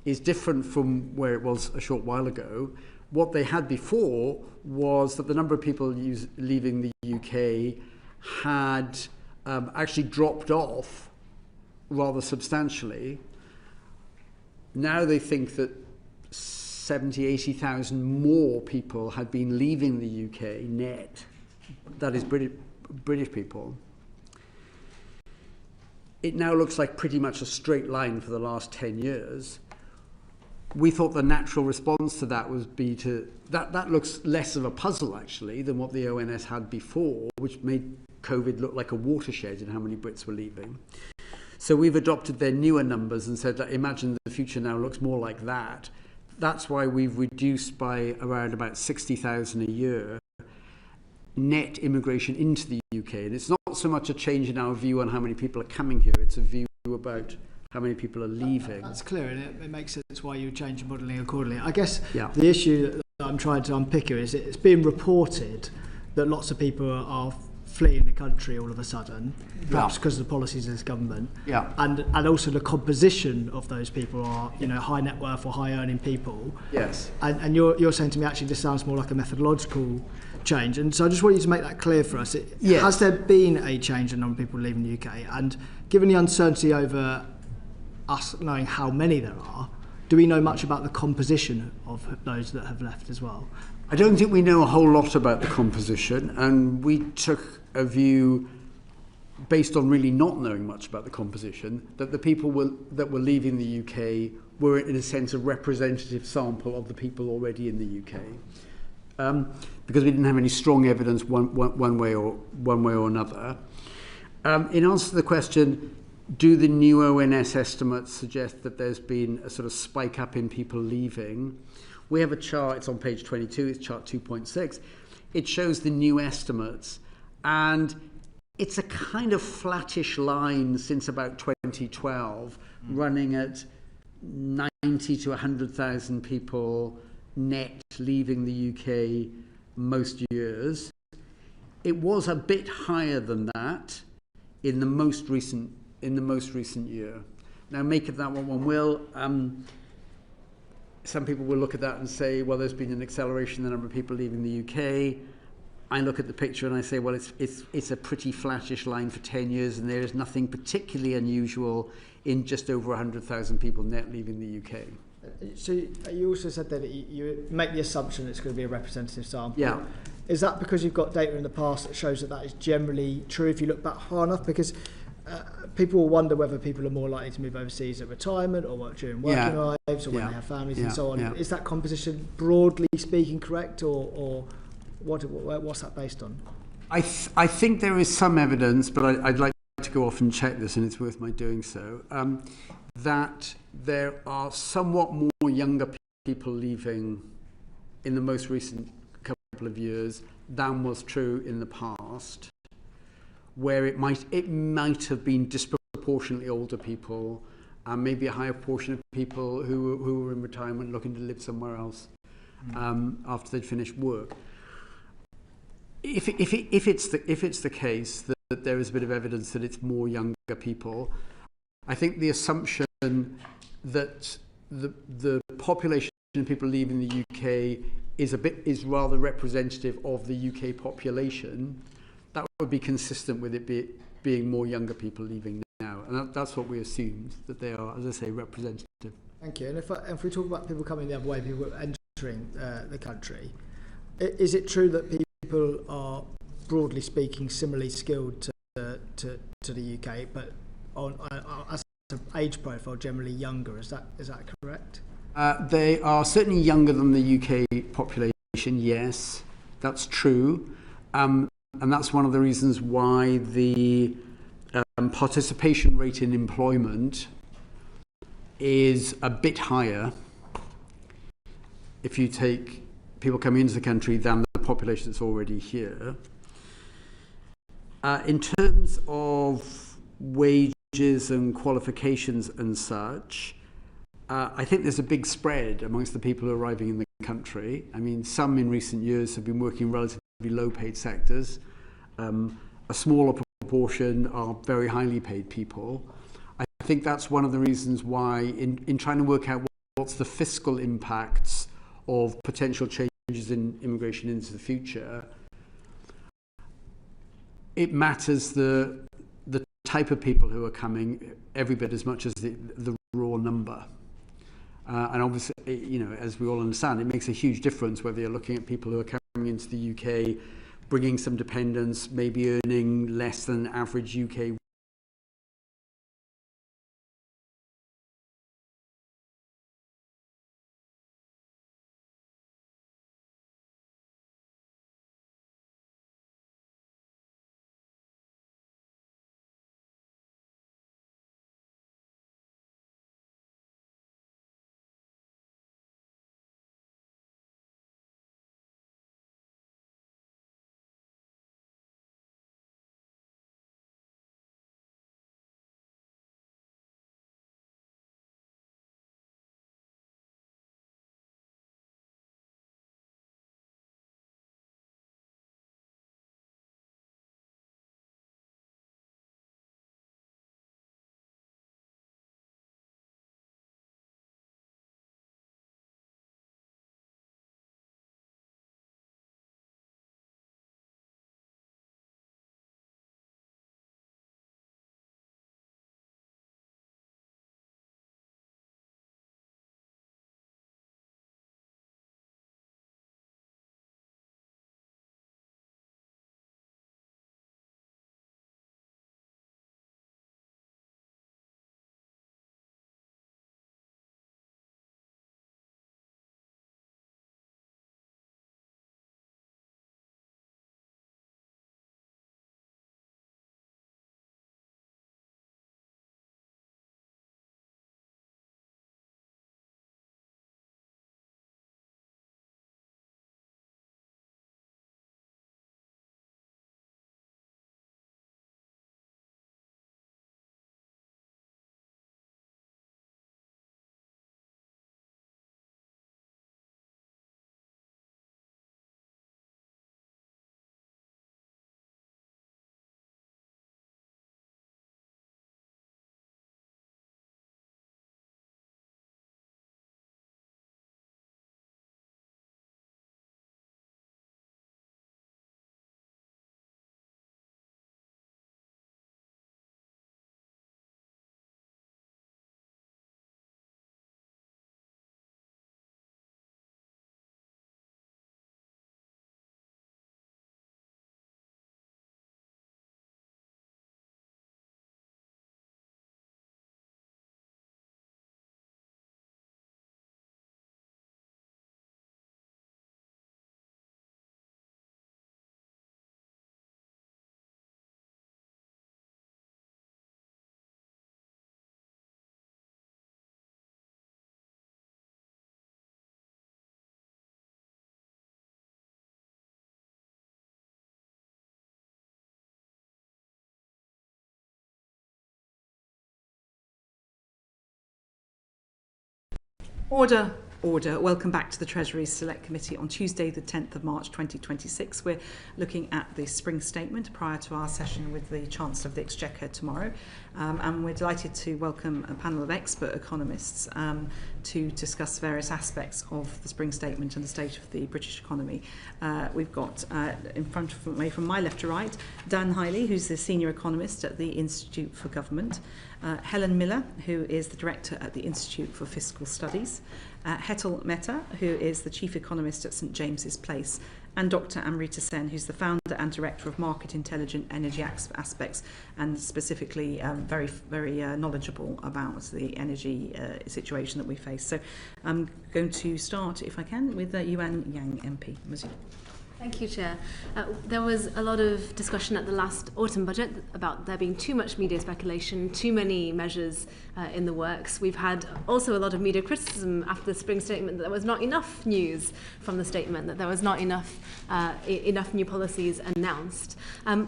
is different from where it was a short while ago. What they had before was that the number of people leaving the UK had actually dropped off rather substantially. Now they think that 70, 80,000 more people had been leaving the UK net. That is British people. It now looks like pretty much a straight line for the last 10 years. We thought the natural response to that would be that looks less of a puzzle actually than what the ONS had before, which made COVID look like a watershed in how many Brits were leaving. So we've adopted their newer numbers and said that imagine the future now looks more like that. That's why we've reduced by around about 60,000 a year net immigration into the UK. And it's not so much a change in our view on how many people are coming here, it's a view about how many people are leaving. That's clear, and it makes sense why you change your modelling accordingly. I guess the issue that I'm trying to unpick here is it's being reported that lots of people are fleeing the country all of a sudden, perhaps because of the policies of this government. Yeah. And also the composition of those people are, you know, high net worth or high earning people. Yes. And you're saying to me actually this sounds more like a methodological change, and so I just want you to make that clear for us. Yes. Has there been a change in the number of people leaving the UK? And given the uncertainty over us knowing how many there are, do we know much about the composition of those that have left as well? I don't think we know a whole lot about the composition, and we took a view based on really not knowing much about the composition, that the people that were leaving the UK were in a sense a representative sample of the people already in the UK. Because we didn't have any strong evidence one way or another. In answer to the question, do the new ONS estimates suggest that there's been a sort of spike up in people leaving? We have a chart, it's on page 22, it's chart 2.6. It shows the new estimates, and it's a kind of flattish line since about 2012, running at 90 to 100,000 people net leaving the UK most years. It was a bit higher than that in the most recent year. Now, make of that what one will. Some people will look at that and say, well, there's been an acceleration in the number of people leaving the UK. I look at the picture and I say, well, it's a pretty flattish line for 10 years, and there is nothing particularly unusual in just over 100,000 people net leaving the UK. So you also said that you make the assumption it's going to be a representative sample. Yeah. Is that because you've got data in the past that shows that is generally true if you look back far enough? Because people will wonder whether people are more likely to move overseas at retirement or work during working lives or when they have families and so on. Is that composition, broadly speaking, correct, or what's that based on? I think there is some evidence, but I'd like to go off and check this, and it's worth my doing so, that there are somewhat more younger people leaving in the most recent couple of years than was true in the past, where it might have been disproportionately older people and maybe a higher portion of people who were in retirement looking to live somewhere else after they'd finished work. If it's the case that there is a bit of evidence that it's more younger people, I think the assumption that the population of people leaving the UK is rather representative of the UK population, that would be consistent with it being more younger people leaving now, and that's what we assumed, that they are, as I say, representative. Thank you. And if we talk about people coming the other way, people entering the country, is it true that people are, broadly speaking, similarly skilled to the UK, but as an age profile generally younger? Is that correct? They are certainly younger than the UK population. Yes, that's true, and that's one of the reasons why the participation rate in employment is a bit higher if you take people coming into the country than the population that's already here. In terms of wages and qualifications and such, I think there's a big spread amongst the people arriving in the country. I mean, some in recent years have been working in relatively low-paid sectors. A smaller proportion are very highly paid people. I think that's one of the reasons why, in trying to work out what's the fiscal impacts of potential changes in immigration into the future, it matters the type of people who are coming every bit as much as the raw number. And obviously, as we all understand, it makes a huge difference whether you're looking at people who are coming into the UK, bringing some dependents, maybe earning less than average UK Order. Welcome back to the Treasury Select Committee on Tuesday, the 10th of March 2026. We're looking at the Spring Statement prior to our session with the Chancellor of the Exchequer tomorrow. And we're delighted to welcome a panel of expert economists to discuss various aspects of the Spring Statement and the state of the British economy. We've got in front of me, from my left to right, Dan Hiley, who's the Senior Economist at the Institute for Government, Helen Miller, who is the Director at the Institute for Fiscal Studies, Hetal Mehta, who is the Chief Economist at St James's Place, and Dr. Amrita Sen, who's the Founder and Director of Market Intelligent Energy Aspects, and specifically very knowledgeable about the energy situation that we face. So I'm going to start, if I can, with Yuan Yang MP. Thank you, Chair. There was a lot of discussion at the last autumn budget about there being too much media speculation, too many measures in the works. We've had also a lot of media criticism after the Spring Statement that there was not enough news from the statement, that there was not enough new policies announced.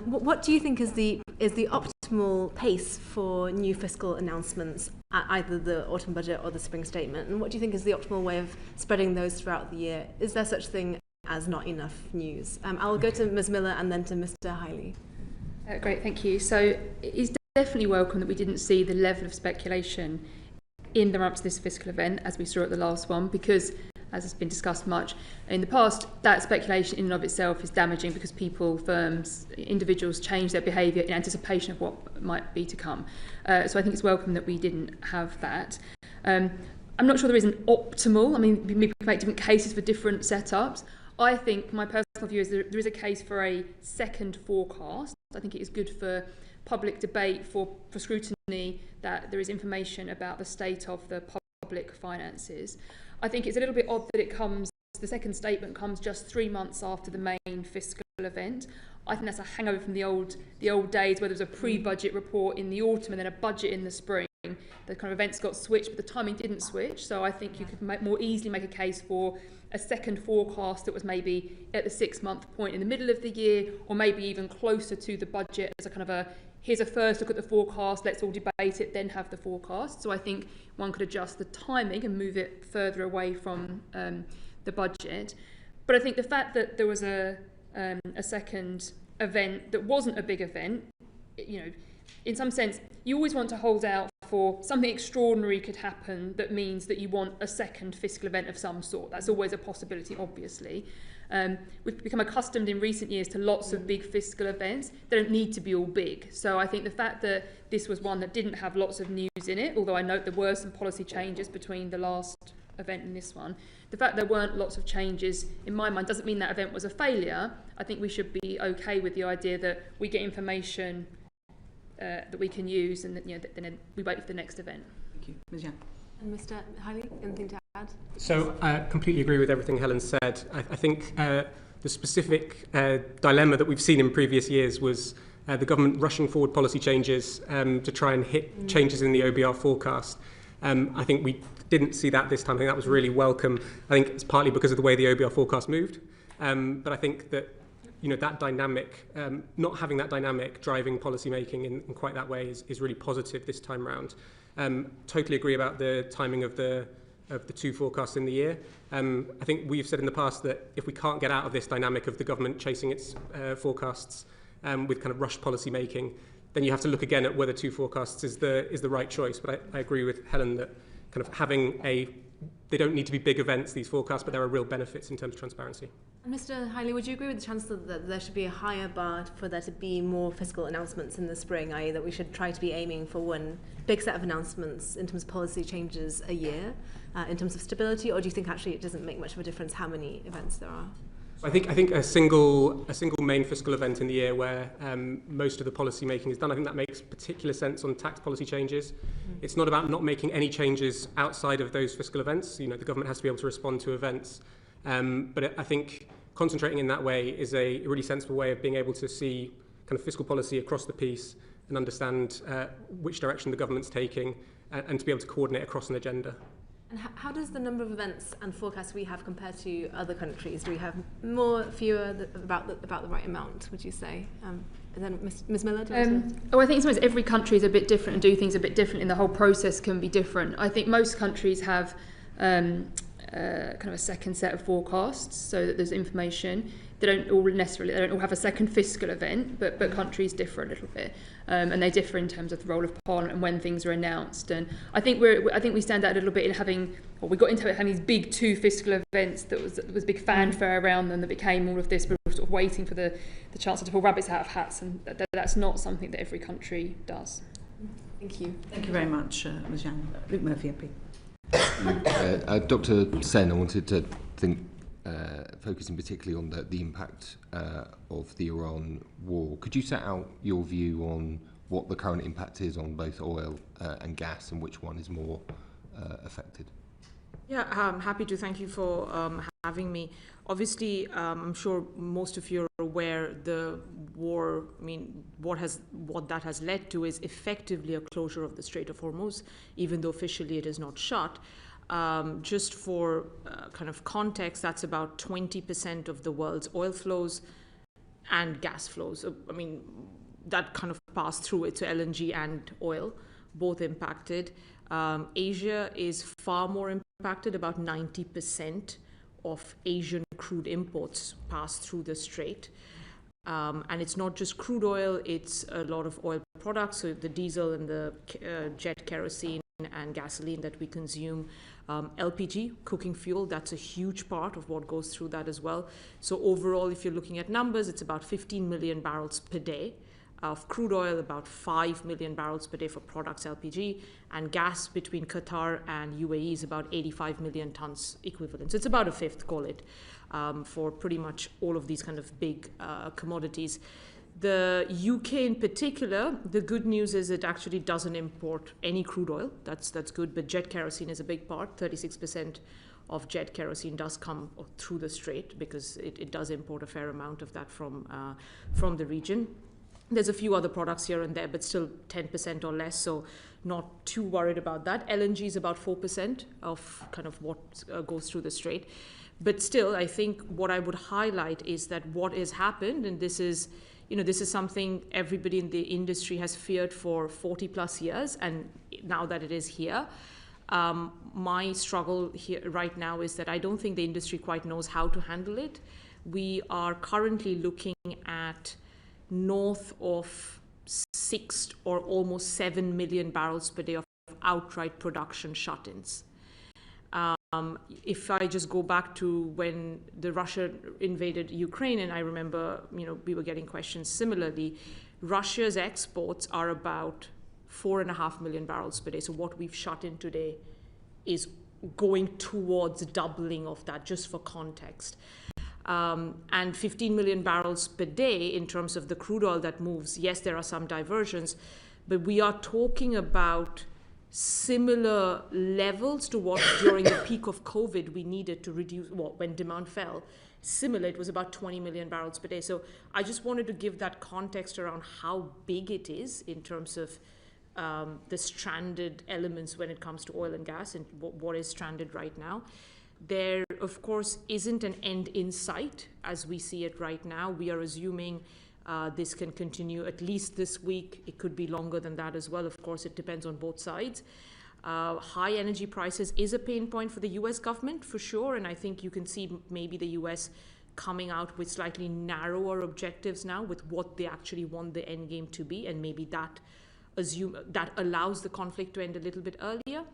What do you think is the optimal pace for new fiscal announcements at either the autumn budget or the Spring Statement? And what do you think is the optimal way of spreading those throughout the year? Is there such thing as not enough news? I'll go to Ms Miller and then to Mr Hiley. Great, thank you. So it's definitely welcome that we didn't see the level of speculation in the run-up to this fiscal event as we saw at the last one, because, as has been discussed much in the past, that speculation in and of itself is damaging because people, firms, individuals change their behaviour in anticipation of what might be to come. So I think it's welcome that we didn't have that. I'm not sure there is an optimal, I mean, we make different cases for different setups. I think my personal view is there is a case for a second forecast. I think it is good for public debate, for scrutiny, that there is information about the state of the public finances. I think it's a little bit odd that the second statement comes just 3 months after the main fiscal event. I think that's a hangover from the old days where there was a pre-budget report in the autumn and then a budget in the spring. The kind of events got switched, but the timing didn't switch. So I think you could more easily make a case for a second forecast that was maybe at the 6-month point in the middle of the year, or maybe even closer to the budget as a kind of here's a first look at the forecast, let's all debate it, then have the forecast. So I think one could adjust the timing and move it further away from the budget. But I think the fact that there was a second event that wasn't a big event, in some sense, you always want to hold out for something extraordinary could happen that means that you want a second fiscal event of some sort. That's always a possibility, obviously. We've become accustomed in recent years to lots of big fiscal events. They don't need to be all big. So I think the fact that this was one that didn't have lots of news in it, although I note there were some policy changes between the last event and this one, the fact there weren't lots of changes, in my mind, doesn't mean that event was a failure. I think we should be okay with the idea that we get information that we can use, and then we wait for the next event. Thank you. Ms Yang. And Mr Hiley, anything to add? So I completely agree with everything Helen said. I think the specific dilemma that we've seen in previous years was the government rushing forward policy changes to try and hit changes in the OBR forecast. I think we didn't see that this time. I think that was really welcome. I think it's partly because of the way the OBR forecast moved. But I think that that dynamic, not having that dynamic driving policy making in quite that way is really positive this time round. Totally agree about the timing of the two forecasts in the year. I think we've said in the past that if we can't get out of this dynamic of the government chasing its forecasts with kind of rushed policy making, then you have to look again at whether two forecasts is the right choice. But I agree with Helen that kind of they don't need to be big events, these forecasts, but there are real benefits in terms of transparency. Mr Hiley, would you agree with the Chancellor that there should be a higher bar for there to be more fiscal announcements in the spring, i.e. that we should try to be aiming for one big set of announcements in terms of policy changes a year, in terms of stability, or do you think actually it doesn't make much of a difference how many events there are? I think a single main fiscal event in the year where most of the policy making is done, I think that makes particular sense on tax policy changes. It's not about not making any changes outside of those fiscal events. The government has to be able to respond to events. But I think concentrating in that way is a really sensible way of being able to see kind of fiscal policy across the piece and understand which direction the government's taking and to be able to coordinate across an agenda. And how does the number of events and forecasts we have compare to other countries? Do we have more, fewer, about the right amount, would you say? And then Ms Miller, do you want to... I think sometimes every country is a bit different and do things a bit different, and the whole process can be different. I think most countries have kind of a second set of forecasts, so that there's information. They don't all have a second fiscal event, but countries differ a little bit, and they differ in terms of the role of Parliament and when things are announced. And I think we stand out a little bit in having, or we got into it having these big two fiscal events that was big fanfare around them that became all of this. We were sort of waiting for the Chancellor to pull rabbits out of hats, and that's not something that every country does. Thank you. Thank you very much, Ms. Yang. Luke Murphy, MP. Dr. Sen, I wanted to focusing particularly on the impact of the Iran war. Could you set out your view on what the current impact is on both oil and gas, and which one is more affected? Yeah, I'm happy to. Thank you for having me. Obviously, I'm sure most of you are aware the war, what that has led to is effectively a closure of the Strait of Hormuz, even though officially it is not shut. Just for kind of context, that's about 20% of the world's oil flows and gas flows. That kind of passed through it, so LNG and oil, both impacted. Asia is far more impacted. About 90% of Asian crude imports pass through the strait. And it's not just crude oil, it's a lot of oil products, so the diesel and the jet kerosene and gasoline that we consume. LPG, cooking fuel, that's a huge part of what goes through that as well. So overall, if you're looking at numbers, it's about 15 million barrels per day of crude oil, about 5 million barrels per day for products, LPG, and gas between Qatar and UAE is about 85 million tons equivalent. So it's about a fifth, call it, for pretty much all of these kind of big commodities. The UK in particular, the good news is it actually doesn't import any crude oil. That's good, but jet kerosene is a big part. 36% of jet kerosene does come through the strait because it does import a fair amount of that from the region. There's a few other products here and there, but still 10% or less, so not too worried about that. LNG is about 4% of kind of what goes through the strait. But still, I think what I would highlight is that what has happened, and this is something everybody in the industry has feared for 40 plus years, and now that it is here, my struggle here right now is that I don't think the industry quite knows how to handle it. We are currently looking at north of 6 or almost 7 million barrels per day of outright production shut-ins. If I just go back to when the Russia invaded Ukraine, and I remember, we were getting questions similarly, Russia's exports are about 4.5 million barrels per day. So what we've shut in today is going towards doubling of that, just for context. And 15 million barrels per day in terms of the crude oil that moves. Yes, there are some diversions, but we are talking about similar levels to what during the peak of COVID we needed to reduce, when demand fell. Similar, it was about 20 million barrels per day. So I just wanted to give that context around how big it is in terms of the stranded elements when it comes to oil and gas and what is stranded right now. There, of course, isn't an end in sight as we see it right now. We are assuming this can continue at least this week. It could be longer than that as well. Of course, it depends on both sides. High energy prices is a pain point for the US government, for sure. And I think you can see maybe the US coming out with slightly narrower objectives now with what they actually want the end game to be. And maybe that allows the conflict to end a little bit earlier.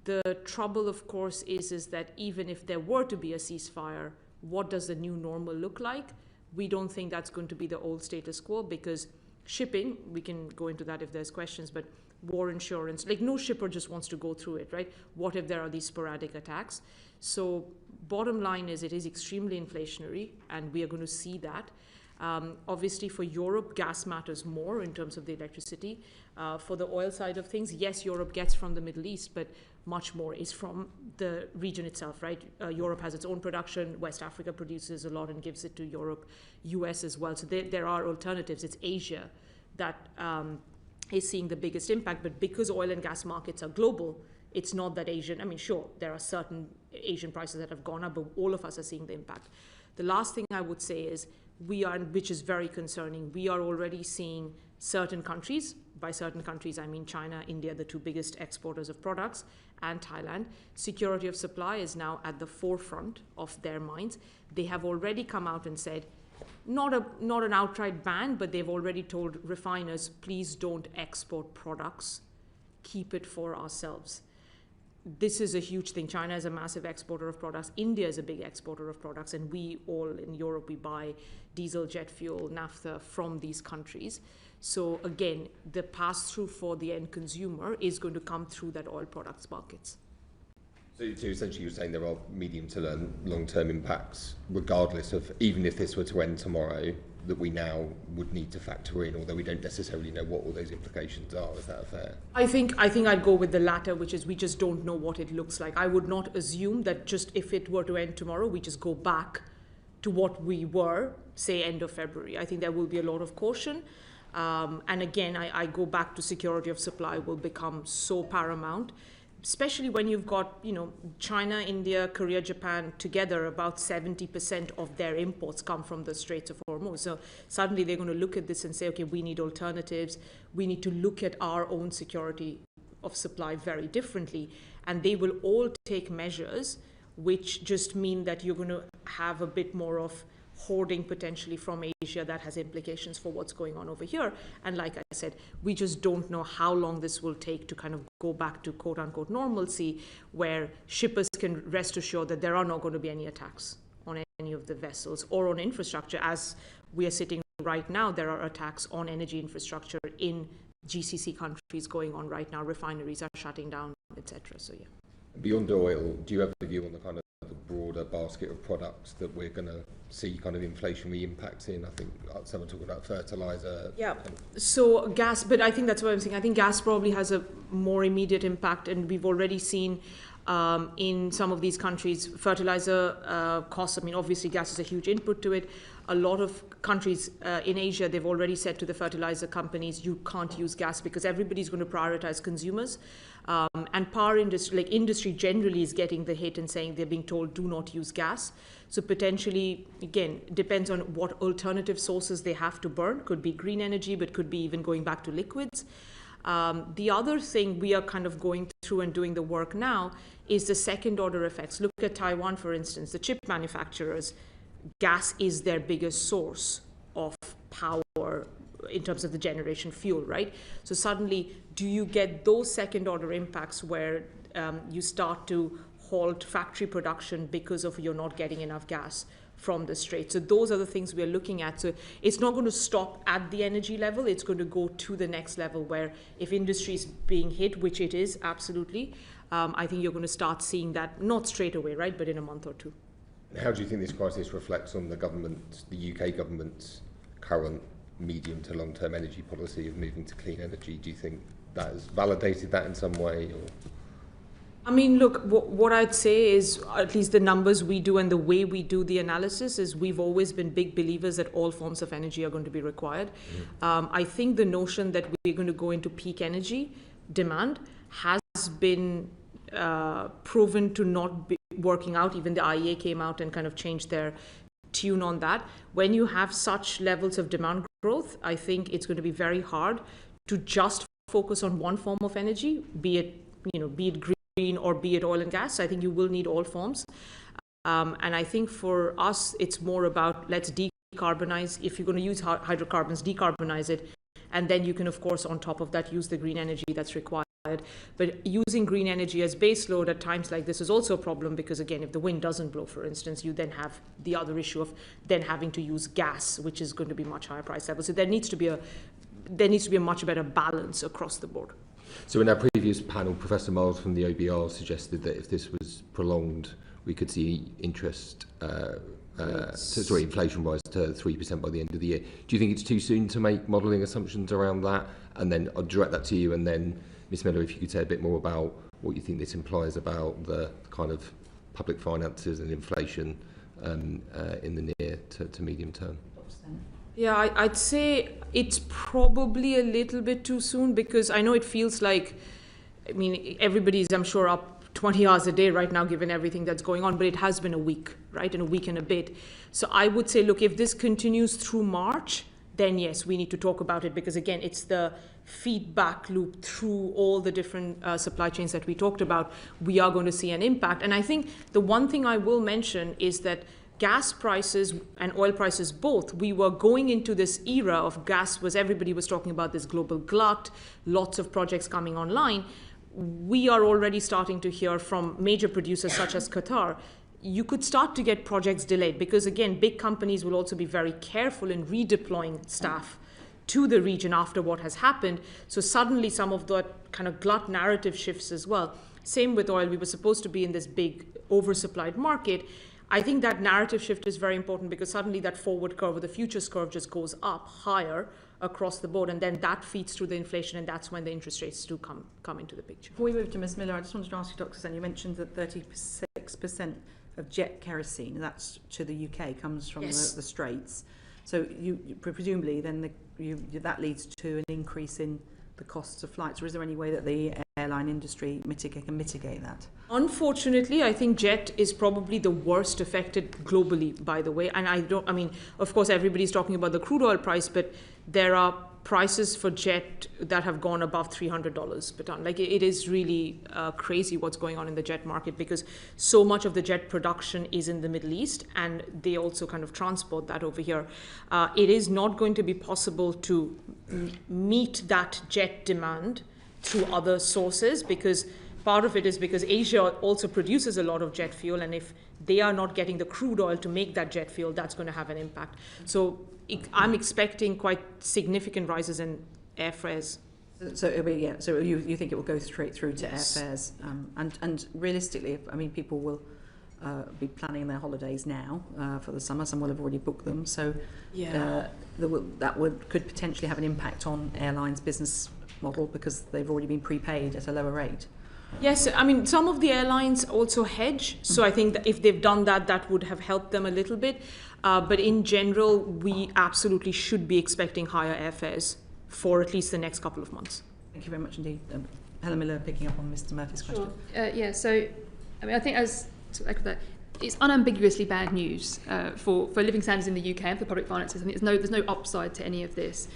The trouble, of course, is that even if there were to be a ceasefire, what does the new normal look like? We don't think that's going to be the old status quo, because shipping, we can go into that if there's questions, but war insurance, like no shipper just wants to go through it, right? What if there are these sporadic attacks? So bottom line is it is extremely inflationary, and we are going to see that. Obviously, for Europe, gas matters more in terms of the electricity. For the oil side of things, yes, Europe gets from the Middle East, but much more is from the region itself, right? Europe has its own production. West Africa produces a lot and gives it to Europe, US as well. So there are alternatives. It's Asia that is seeing the biggest impact. But because oil and gas markets are global, it's not that Asian. Sure, there are certain Asian prices that have gone up, but all of us are seeing the impact. The last thing I would say is which is very concerning, we are already seeing certain countries. By certain countries, I mean China, India, the two biggest exporters of products, and Thailand. Security of supply is now at the forefront of their minds. They have already come out and said, not an outright ban, but they've already told refiners, please don't export products, keep it for ourselves. This is a huge thing. China is a massive exporter of products. India is a big exporter of products, and we all in Europe, we buy diesel, jet fuel, naphtha from these countries. So again, the pass-through for the end consumer is going to come through that oil products markets. So essentially you're saying there are medium to long-term impacts, regardless of, even if this were to end tomorrow, that we now would need to factor in, although we don't necessarily know what all those implications are. Is that fair? I think I'd go with the latter, which is we just don't know what it looks like. I would not assume that just if it were to end tomorrow, we just go back to what we were, say, end of February. I think there will be a lot of caution. And again, I go back to security of supply will become so paramount, especially when you've got, China, India, Korea, Japan together, about 70% of their imports come from the Straits of Hormuz. So suddenly they're going to look at this and say, okay, we need alternatives. We need to look at our own security of supply very differently. And they will all take measures which just mean that you're going to have a bit more of hoarding potentially from Asia that has implications for what's going on over here. And like I said, we just don't know how long this will take to kind of go back to quote unquote normalcy, where shippers can rest assured that there are not going to be any attacks on any of the vessels or on infrastructure. As we are sitting right now, there are attacks on energy infrastructure in GCC countries going on right now. Refineries are shutting down, etc. So yeah. Beyond oil, do you have a view on the kind of the broader basket of products that we're going to see kind of inflationary impacts in? I think someone talking about fertilizer. Yeah, so gas, but I think that's what I'm saying. I think gas probably has a more immediate impact, and we've already seen in some of these countries fertilizer costs. I mean, obviously gas is a huge input to it. A lot of countries in Asia, they've already said to the fertilizer companies, you can't use gas because everybody's going to prioritize consumers. And power industry, like industry generally, is getting the hit and saying they're being told do not use gas. So potentially, again, depends on what alternative sources they have to burn. Could be green energy, but could be even going back to liquids. The other thing we are kind of going through and doing the work now is the second order effects. Look at Taiwan, for instance. The chip manufacturers, gas is their biggest source of power in terms of the generation fuel, right? So suddenly, do you get those second order impacts where you start to halt factory production because of you're not getting enough gas from the Strait? So those are the things we are looking at. So it's not going to stop at the energy level. It's going to go to the next level where if industry is being hit, which it is, absolutely, I think you're going to start seeing that, not straight away, right, but in a month or two. How do you think this crisis reflects on the government, the UK government's current medium to long-term energy policy of moving to clean energy? Do you think that has validated that in some way? Or? I mean, look, what I'd say is, at least the numbers we do and the way we do the analysis is we've always been big believers that all forms of energy are going to be required. I think the notion that we're going to go into peak energy demand has been proven to not be working out. Even the IEA came out and kind of changed their tune on that. When you have such levels of demand growth, I think it's going to be very hard to just focus on one form of energy, be it green or be it oil and gas. I think you will need all forms. And I think for us, it's more about let's decarbonize. If you're going to use hydrocarbons, decarbonize it. And then you can, of course, on top of that, use the green energy that's required. But using green energy as baseload at times like this is also a problem because, again, if the wind doesn't blow, for instance, you then have the other issue of then having to use gas, which is going to be much higher price level. So there needs to be a much better balance across the board. So in our previous panel, Professor Miles from the OBR suggested that if this was prolonged, we could see inflation rise to 3% by the end of the year. Do you think it's too soon to make modelling assumptions around that? And then I'll direct that to you, and then Ms. Miller, if you could say a bit more about what you think this implies about the kind of public finances and inflation in the near to medium term. Yeah, I'd say it's probably a little bit too soon because I know it feels like, I mean, everybody's, I'm sure, up 20 hours a day right now given everything that's going on, but it has been a week, right, and a week and a bit. So I would say, look, if this continues through March, then yes, we need to talk about it, because again, it's the feedback loop through all the different supply chains that we talked about. We are going to see an impact. And I think the one thing I will mention is that gas prices and oil prices both, we were going into this era of gas, everybody was talking about this global glut, lots of projects coming online. We are already starting to hear from major producers such as Qatar, you could start to get projects delayed, because again, big companies will also be very careful in redeploying staff to the region after what has happened. So suddenly some of the kind of glut narrative shifts as well. Same with oil, we were supposed to be in this big oversupplied market. I think that narrative shift is very important, because suddenly that forward curve or the futures curve just goes up higher across the board, and then that feeds through the inflation, and that's when the interest rates do come into the picture. Before we move to Ms Miller, I just wanted to ask you, Dr. Sen, you mentioned that 36% of jet kerosene, that's to the UK, comes from the Straits. So you presumably then that leads to an increase in the costs of flights, or is there any way that the airline industry can mitigate that? Unfortunately, I think jet is probably the worst affected globally, by the way. And I mean, of course, everybody's talking about the crude oil price, but there are prices for jet that have gone above $300 per ton. Like, it is really crazy what's going on in the jet market, because so much of the jet production is in the Middle East, and they also kind of transport that over here. It is not going to be possible to meet that jet demand through other sources, because part of it is because Asia also produces a lot of jet fuel, and if they are not getting the crude oil to make that jet fuel, that's going to have an impact. So I'm expecting quite significant rises in airfares. So you think it will go straight through to airfares, and realistically, I mean, people will be planning their holidays now for the summer. Some will have already booked them, so could potentially have an impact on airlines' business model, because they've already been prepaid at a lower rate. Yes, I mean, some of the airlines also hedge, so I think that if they've done that, that would have helped them a little bit. But in general, we absolutely should be expecting higher airfares for at least the next couple of months. Thank you very much indeed. Helen Miller, picking up on Mr Murphy's question. So, I mean, I think it's unambiguously bad news for living standards in the UK and for public finances. I think there's no upside to any of this.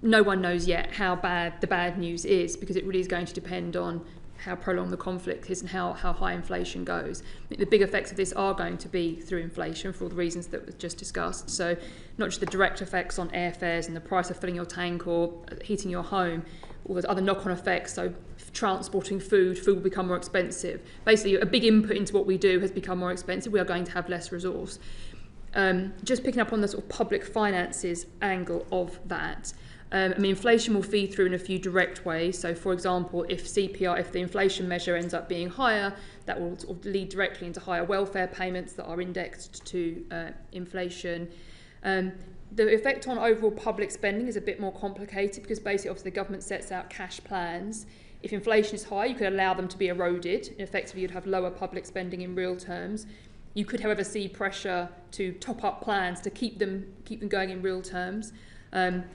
No one knows yet how bad the bad news is, because it really is going to depend on how prolonged the conflict is and how high inflation goes. I think the big effects of this are going to be through inflation, for all the reasons that were just discussed. So not just the direct effects on airfares and the price of filling your tank or heating your home, all those other knock-on effects. So transporting food will become more expensive. Basically, a big input into what we do has become more expensive. We are going to have less resource. Just picking up on the sort of public finances angle of that. I mean, inflation will feed through in a few direct ways. So, for example, if the inflation measure ends up being higher, that will sort of lead directly into higher welfare payments that are indexed to inflation. The effect on overall public spending is a bit more complicated, because basically, obviously, the government sets out cash plans. If inflation is high, you could allow them to be eroded. Effectively, you'd have lower public spending in real terms. You could, however, see pressure to top up plans to keep them going in real terms.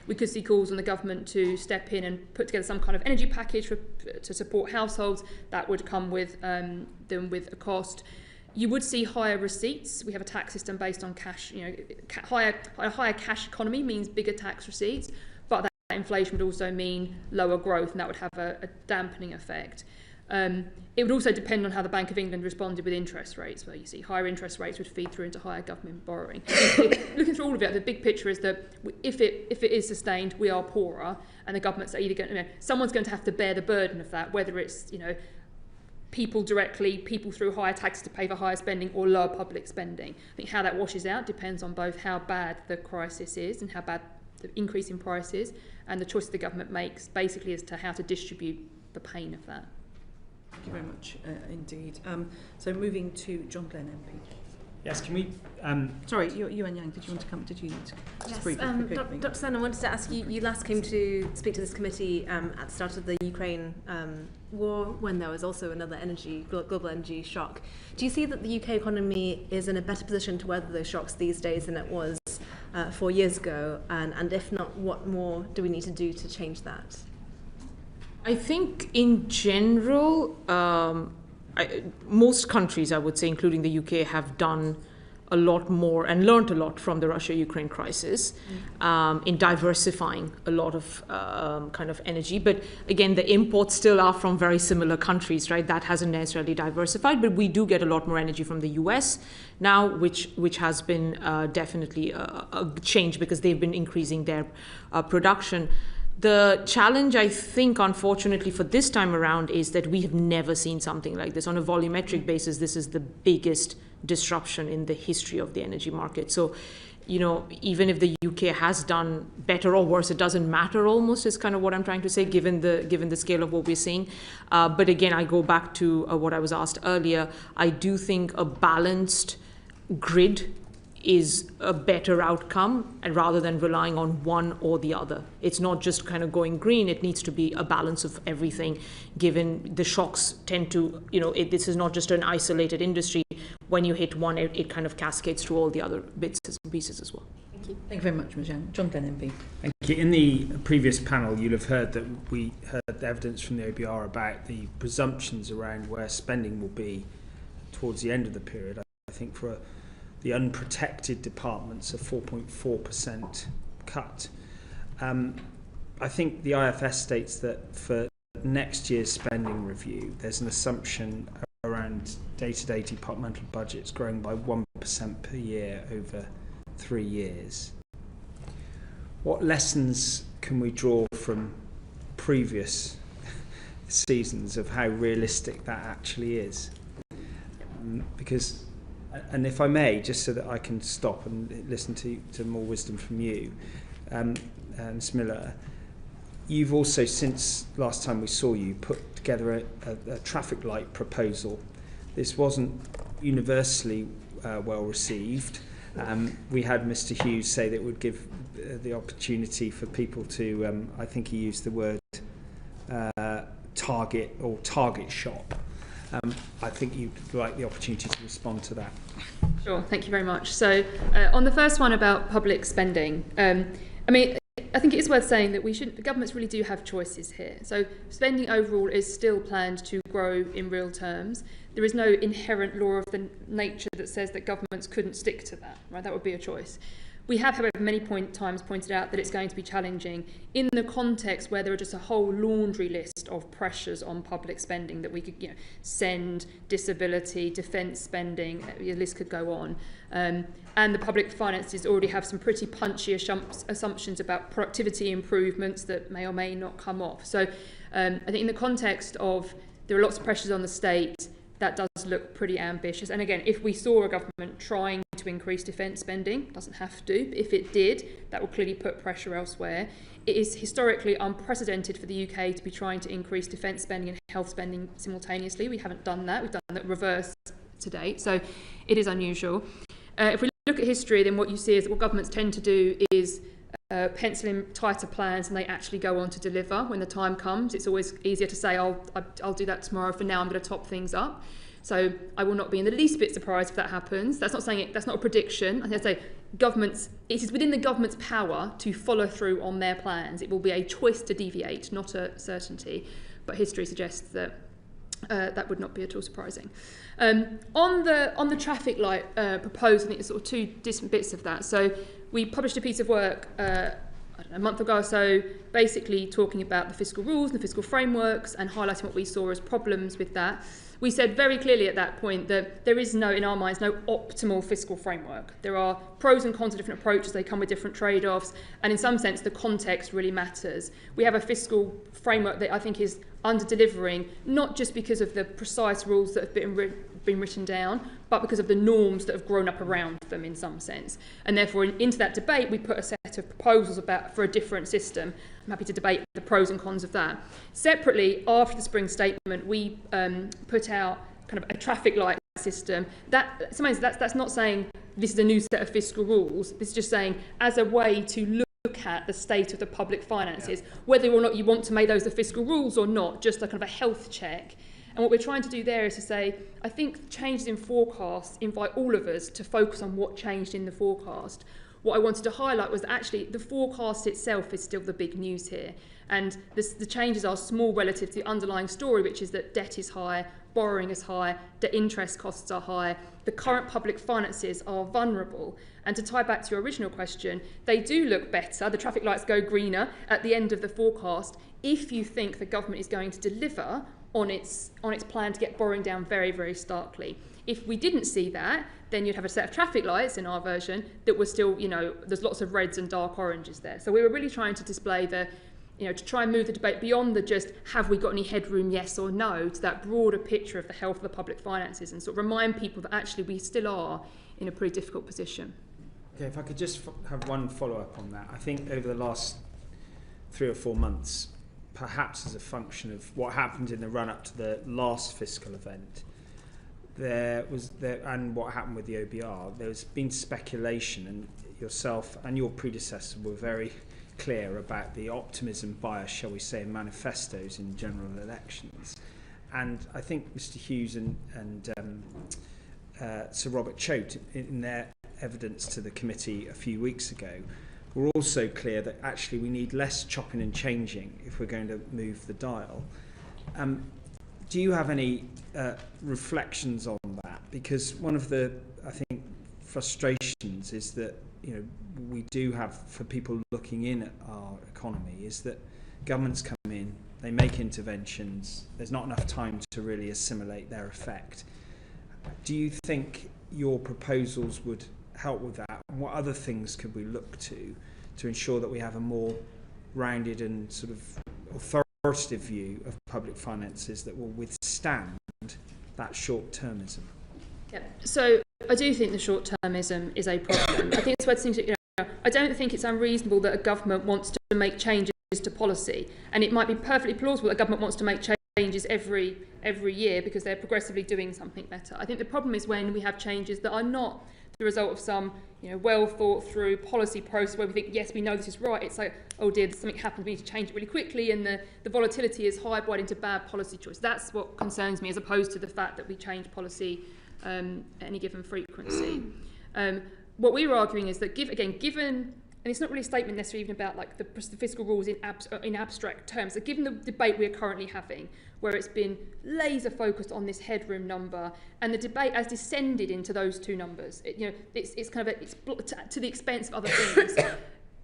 We could see calls on the government to step in and put together some kind of energy package to support households. That would come with with a cost. You would see higher receipts. We have a tax system based on cash. A higher cash economy means bigger tax receipts, but that inflation would also mean lower growth, and that would have a dampening effect. It would also depend on how the Bank of England responded with interest rates, where you see higher interest rates would feed through into higher government borrowing. Looking through all of it, the big picture is that if it is sustained, we are poorer, and the government's either going someone's going to have to bear the burden of that, whether it's people directly, people through higher taxes to pay for higher spending, or lower public spending. I think how that washes out depends on both how bad the crisis is and how bad the increase in prices, and the choice the government makes basically as to how to distribute the pain of that. Thank you very much indeed. So moving to John Glenn MP. Yes, can we... Sorry, you and Yang, did you want to come? Did you yes, Dr. Sen, I wanted to ask you, you last came to speak to this committee at the start of the Ukraine war, when there was also another global energy shock. Do you see that the UK economy is in a better position to weather those shocks these days than it was 4 years ago? And if not, what more do we need to do to change that? I think in general, most countries, I would say, including the UK, have done a lot more and learned a lot from the Russia-Ukraine crisis in diversifying a lot of kind of energy. But again, the imports still are from very similar countries, right? That hasn't necessarily diversified, but we do get a lot more energy from the US now, which has been definitely a change because they've been increasing their production. The challenge, I think, unfortunately, for this time around is that we have never seen something like this. On a volumetric basis, this is the biggest disruption in the history of the energy market. So, you know, even if the UK has done better or worse, it doesn't matter almost, is kind of what I'm trying to say, given the scale of what we're seeing. But again, I go back to what I was asked earlier. I do think a balanced grid is a better outcome, and rather than relying on one or the other. It's not just kind of going green, it needs to be a balance of everything, given the shocks tend to, you know, this is not just an isolated industry. When you hit one, it kind of cascades through all the other bits and pieces as well. Thank you. Thank you very much, Michelle. John Glenn, MP. Thank you. In the previous panel, you'll have heard that we heard the evidence from the OBR about the presumptions around where spending will be towards the end of the period. I think for the unprotected departments, a 4.4% cut. I think the IFS states that for next year's spending review, there's an assumption around day-to-day departmental budgets growing by 1% per year over 3 years. What lessons can we draw from previous seasons of how realistic that actually is? Because, and if I may, just so that I can stop and listen to more wisdom from you, Ms. Miller, you've also, since last time we saw you, put together a traffic light proposal. This wasn't universally well received. We had Mr. Hughes say that it would give the opportunity for people to, I think he used the word target or target shop. I think you'd like the opportunity to respond to that. Sure, thank you very much. So on the first one about public spending, I mean, I think it is worth saying that the governments really do have choices here. So spending overall is still planned to grow in real terms. There is no inherent law of the nature that says that governments couldn't stick to that, right? That would be a choice. We have, however, many times pointed out that it's going to be challenging in the context where there are just a whole laundry list of pressures on public spending that we could, you know, send, disability, defence spending, the list could go on. And the public finances already have some pretty punchy assumptions about productivity improvements that may or may not come off. So I think in the context of there are lots of pressures on the state, that does look pretty ambitious. And again, if we saw a government trying to increase defence spending, doesn't have to, but if it did, that will clearly put pressure elsewhere. It is historically unprecedented for the UK to be trying to increase defence spending and health spending simultaneously. We haven't done that. We've done that reverse to date. So it is unusual. If we look at history, then what you see is that what governments tend to do is pencil in tighter plans and they actually go on to deliver when the time comes. It's always easier to say, I'll do that tomorrow. For now, I'm going to top things up. So I will not be in the least bit surprised if that happens. That's not saying it, that's not a prediction. I think I say it is within the government's power to follow through on their plans. It will be a choice to deviate, not a certainty. But history suggests that that would not be at all surprising. On the traffic light proposal, I think there's sort of two different bits of that. So we published a piece of work a month ago or so, basically talking about the fiscal rules and the fiscal frameworks and highlighting what we saw as problems with that. We said very clearly at that point that there is no, in our minds, no optimal fiscal framework. There are pros and cons of different approaches, they come with different trade-offs, and in some sense the context really matters. We have a fiscal framework that I think is under-delivering, not just because of the precise rules that have been written down, but because of the norms that have grown up around them in some sense. And therefore, into that debate, we put a set of proposals for a different system. I'm happy to debate the pros and cons of that. Separately, after the Spring Statement, we put out kind of a traffic light system. Sometimes that's not saying this is a new set of fiscal rules. This is just saying as a way to look at the state of the public finances, whether or not you want to make those the fiscal rules or not, just a kind of a health check. And what we're trying to do there is to say, I think changes in forecasts invite all of us to focus on what changed in the forecast. What I wanted to highlight was that actually the forecast itself is still the big news here. And the changes are small relative to the underlying story, which is that debt is high, borrowing is high, the interest costs are high, the current public finances are vulnerable. And to tie back to your original question, they do look better, the traffic lights go greener at the end of the forecast if you think the government is going to deliver on its plan to get borrowing down very, very starkly. If we didn't see that, then you'd have a set of traffic lights in our version that was still, there's lots of reds and dark oranges there. So we were really trying to display to try and move the debate beyond the just, have we got any headroom, yes or no, to that broader picture of the health of the public finances and sort of remind people that actually we still are in a pretty difficult position. Okay, if I could just have one follow-up on that. I think over the last 3 or 4 months, perhaps as a function of what happened in the run-up to the last fiscal event, and what happened with the OBR, there's been speculation, and yourself and your predecessor were very clear about the optimism bias, shall we say, in manifestos in general elections. And I think Mr. Hughes and Sir Robert Choate, in their evidence to the committee a few weeks ago, were also clear that actually we need less chopping and changing if we're going to move the dial. Do you have any reflections on that? Because one of the, I think, frustrations is that we do have, for people looking in at our economy, is that governments come in, they make interventions, there's not enough time to really assimilate their effect. Do you think your proposals would help with that? And what other things could we look to ensure that we have a more rounded and sort of authoritative view of public finances that will withstand that short-termism? Yeah. So I do think the short-termism is a problem. I think it's worth saying, I don't think it's unreasonable that a government wants to make changes to policy, and it might be perfectly plausible that a government wants to make changes every year because they're progressively doing something better. I think the problem is when we have changes that are not the result of some well thought through policy process where we think, yes, we know this is right. It's like, oh dear, something happened, we need to change it really quickly, and the volatility is highlighted into bad policy choice. That's what concerns me, as opposed to the fact that we change policy at any given frequency. What we were arguing is that given, and it's not really a statement necessarily even about like the fiscal rules in abstract terms, that given the debate we are currently having, where it's been laser focused on this headroom number, and the debate has descended into those two numbers, it's kind of to the expense of other things.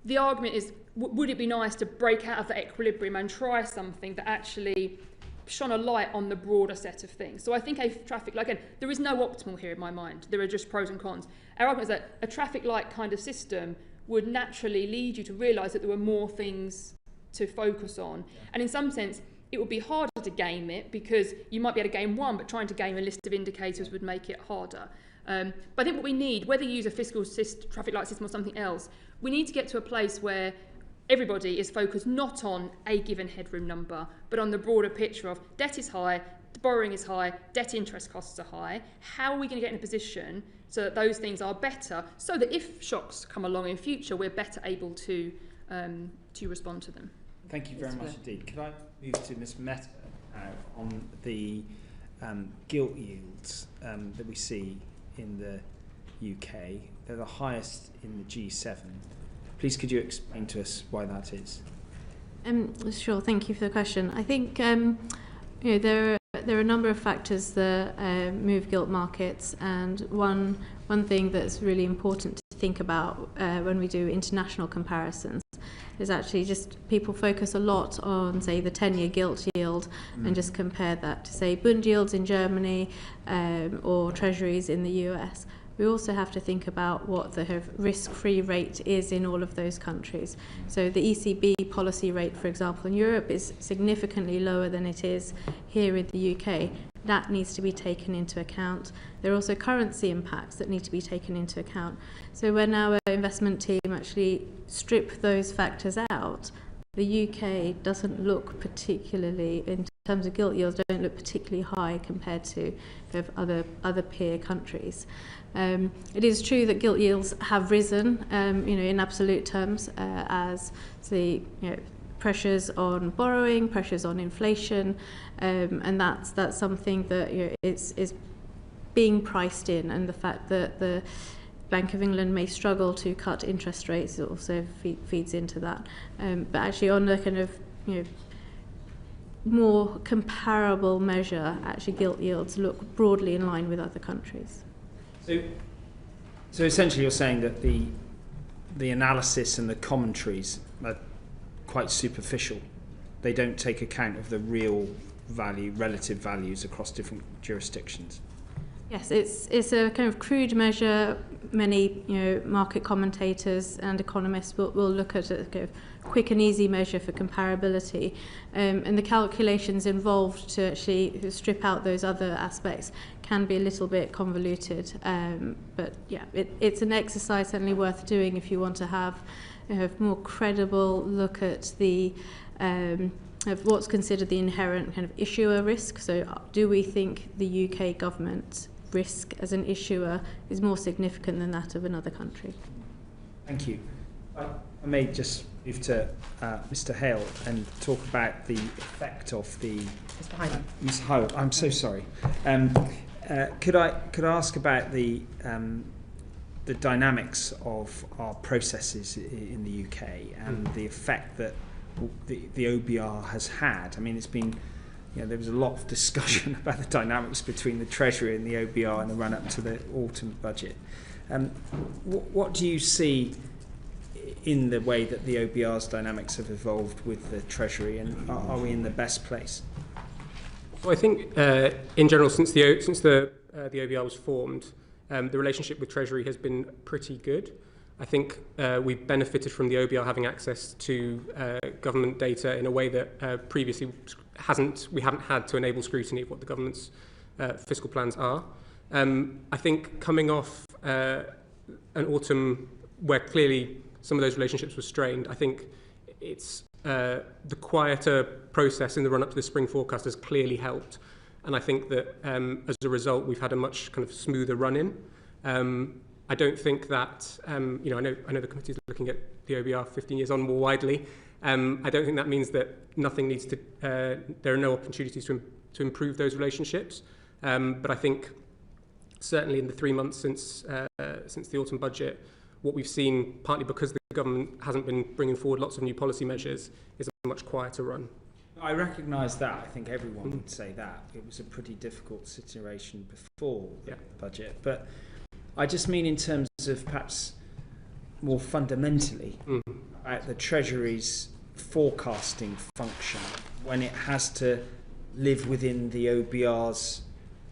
The argument is, would it be nice to break out of that equilibrium and try something that actually shone a light on the broader set of things? So I think a traffic light, again, there is no optimal here in my mind. There are just pros and cons. Our argument is that a traffic light kind of system would naturally lead you to realise that there were more things to focus on. And in some sense, it would be harder to game it because you might be able to game one, but trying to game a list of indicators would make it harder. But I think what we need, whether you use a fiscal traffic light system or something else, we need to get to a place where everybody is focused not on a given headroom number, but on the broader picture of debt is high, borrowing is high, debt interest costs are high. How are we going to get in a position so that those things are better, so that if shocks come along in future, we're better able to respond to them? Thank you very much indeed. Could I move to Ms. Mehta on the gilt yields that we see in the UK? They're the highest in the G7. Please could you explain to us why that is? Sure, thank you for the question. I think there are a number of factors that move gilt markets, and one thing that's really important to think about when we do international comparisons is actually just people focus a lot on, say, the 10-year gilt yield and just compare that to, say, Bund yields in Germany or treasuries in the US. We also have to think about what the risk-free rate is in all of those countries. So the ECB policy rate, for example, in Europe is significantly lower than it is here in the UK. That needs to be taken into account. There are also currency impacts that need to be taken into account. So when our investment team actually strip those factors out, the UK doesn't look particularly, in terms of gilt yields, don't look particularly high compared to other peer countries. It is true that gilt yields have risen, in absolute terms, as the pressures on borrowing, pressures on inflation, and that's something that is being priced in, and the fact that the Bank of England may struggle to cut interest rates also feeds into that. But actually, on the kind of more comparable measure, actually gilt yields look broadly in line with other countries. So essentially you're saying that the analysis and the commentaries are quite superficial. They don't take account of the real value, relative values across different jurisdictions. Yes, it's a kind of crude measure. Many market commentators and economists will look at a kind of quick and easy measure for comparability, and the calculations involved to actually strip out those other aspects can be a little bit convoluted. But yeah, it's an exercise certainly worth doing if you want to have a more credible look at the of what's considered the inherent kind of issuer risk. So do we think the UK government risk as an issuer is more significant than that of another country? Thank you. I may just move to Mr. Hale and talk about the effect of the... Mr. Hale. Ms. Hale, I'm so sorry. Could I ask about the dynamics of our processes in the UK and the effect that the OBR has had? I mean, it's been... there was a lot of discussion about the dynamics between the Treasury and the OBR in the run-up to the autumn budget. What do you see in the way that the OBR's dynamics have evolved with the Treasury, and are we in the best place? Well, I think in general, since the OBR was formed, the relationship with Treasury has been pretty good. I think we've benefited from the OBR having access to government data in a way that previously we haven't had to enable scrutiny of what the government's fiscal plans are. I think coming off an autumn where clearly some of those relationships were strained, I think it's the quieter process in the run-up to the spring forecast has clearly helped. And I think that as a result, we've had a much kind of smoother run-in. I don't think that, I know the committee is looking at the OBR 15 years on more widely. I don't think that means that nothing needs to, there are no opportunities to improve those relationships. But I think certainly in the 3 months since the autumn budget, what we've seen, partly because the government hasn't been bringing forward lots of new policy measures, is a much quieter run. I recognise that. I think everyone would say that. It was a pretty difficult situation before the budget. But I just mean in terms of perhaps more fundamentally about the Treasury's forecasting function when it has to live within the OBR's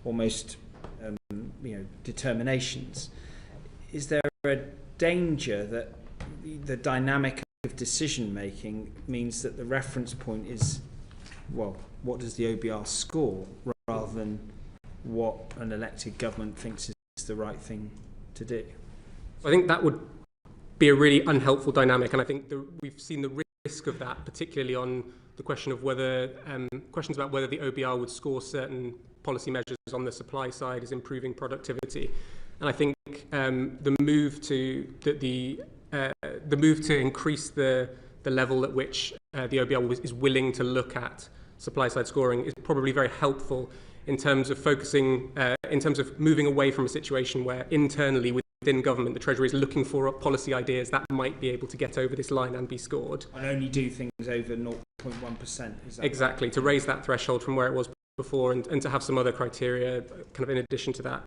almost determinations. Is there a danger that the dynamic of decision making means that the reference point is, well, what does the OBR score rather than what an elected government thinks is the right thing to do? I think that would be a really unhelpful dynamic, and I think we've seen the risk of that, particularly on the question of whether questions about whether the OBR would score certain policy measures on the supply side as improving productivity. And I think the move to increase the level at which the OBR is willing to look at supply side scoring is probably very helpful in terms of focusing, in terms of moving away from a situation where internally within government the Treasury is looking for policy ideas that might be able to get over this line and be scored. And only do things over 0.1%. Exactly, right? To raise that threshold from where it was before and to have some other criteria kind of in addition to that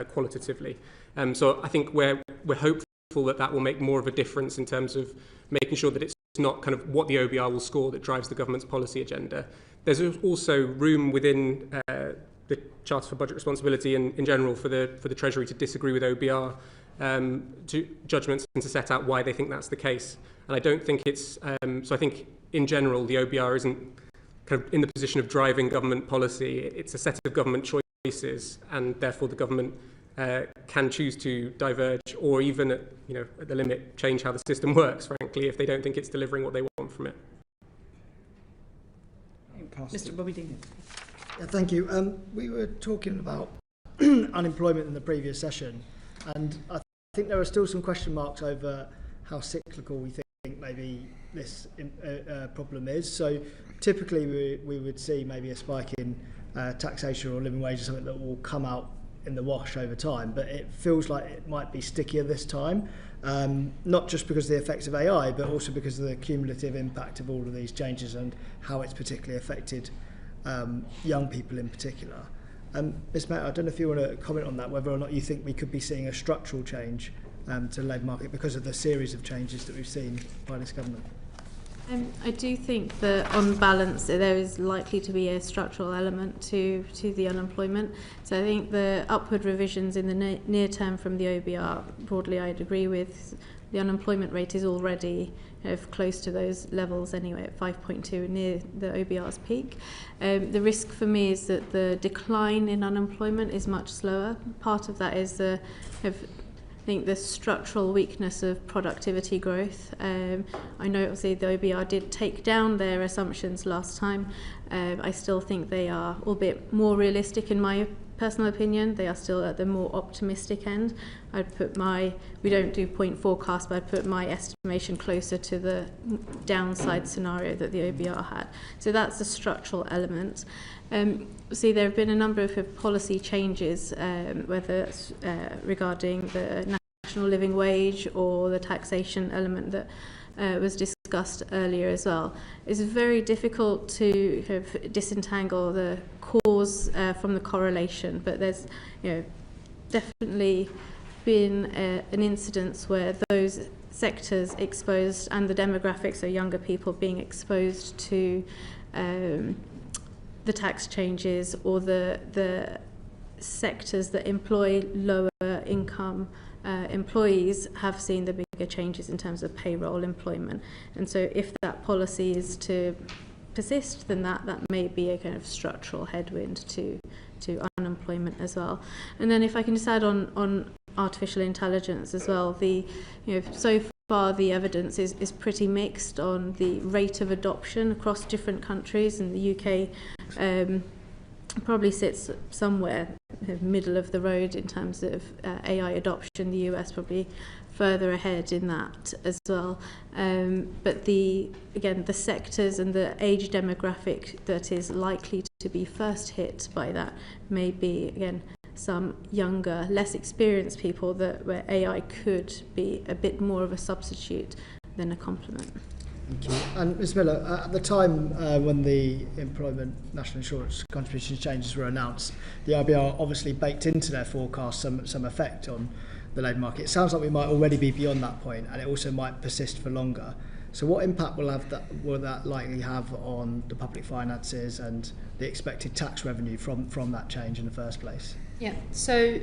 qualitatively. So I think we're hopeful that will make more of a difference in terms of making sure that it's not kind of what the OBR will score that drives the government's policy agenda. There's also room within the Charter for Budget Responsibility and in general for the Treasury to disagree with OBR judgments and to set out why they think that's the case. And I don't think it's... so I think in general the OBR isn't kind of in the position of driving government policy. It's a set of government choices, and therefore the government can choose to diverge or even at the limit change how the system works, frankly, if they don't think it's delivering what they want from it. Mr. Bobby Dean. Yeah, thank you. We were talking about unemployment in the previous session, and I think there are still some question marks over how cyclical we think maybe this problem is. So typically we would see maybe a spike in taxation or living wage or something that will come out in the wash over time, but it feels like it might be stickier this time, not just because of the effects of AI, but also because of the cumulative impact of all of these changes and how it's particularly affected young people in particular. Ms. Matt, I don't know if you want to comment on that, whether or not you think we could be seeing a structural change to the labour market because of the series of changes that we've seen by this government. I do think that on balance there is likely to be a structural element to the unemployment. So I think the upward revisions in the near term from the OBR, broadly I'd agree with. The unemployment rate is already close to those levels anyway at 5.2, near the OBR's peak. The risk for me is that the decline in unemployment is much slower. Part of that is the I think the structural weakness of productivity growth. I know obviously the OBR did take down their assumptions last time. I still think they are, albeit more realistic in my personal opinion, they are still at the more optimistic end. I'd put we don't do point forecast, but I'd put my estimation closer to the downside scenario that the OBR had. So that's the structural element. See, there have been a number of policy changes, whether it's regarding the national living wage or the taxation element that was discussed earlier as well. It's very difficult to disentangle the cause from the correlation, but there's definitely been an incidence where those sectors exposed and the demographics, so younger people being exposed to the tax changes, or the sectors that employ lower income employees have seen the bigger changes in terms of payroll employment. And so if that policy is to persist, then that may be a kind of structural headwind to unemployment as well. And then if I can just add on artificial intelligence as well, so far the evidence is pretty mixed on the rate of adoption across different countries, and the UK probably sits somewhere middle of the road in terms of AI adoption. The US probably further ahead in that as well. But the sectors and the age demographic that is likely to be first hit by that may be, again, some younger, less experienced people where AI could be a bit more of a substitute than a complement. Thank you. And Ms Miller, at the time when the employment national insurance contribution changes were announced, the RBR obviously baked into their forecast some effect on the labour market. It sounds like we might already be beyond that point, and it also might persist for longer. So what impact will that likely have on the public finances and the expected tax revenue from that change in the first place? Yeah, so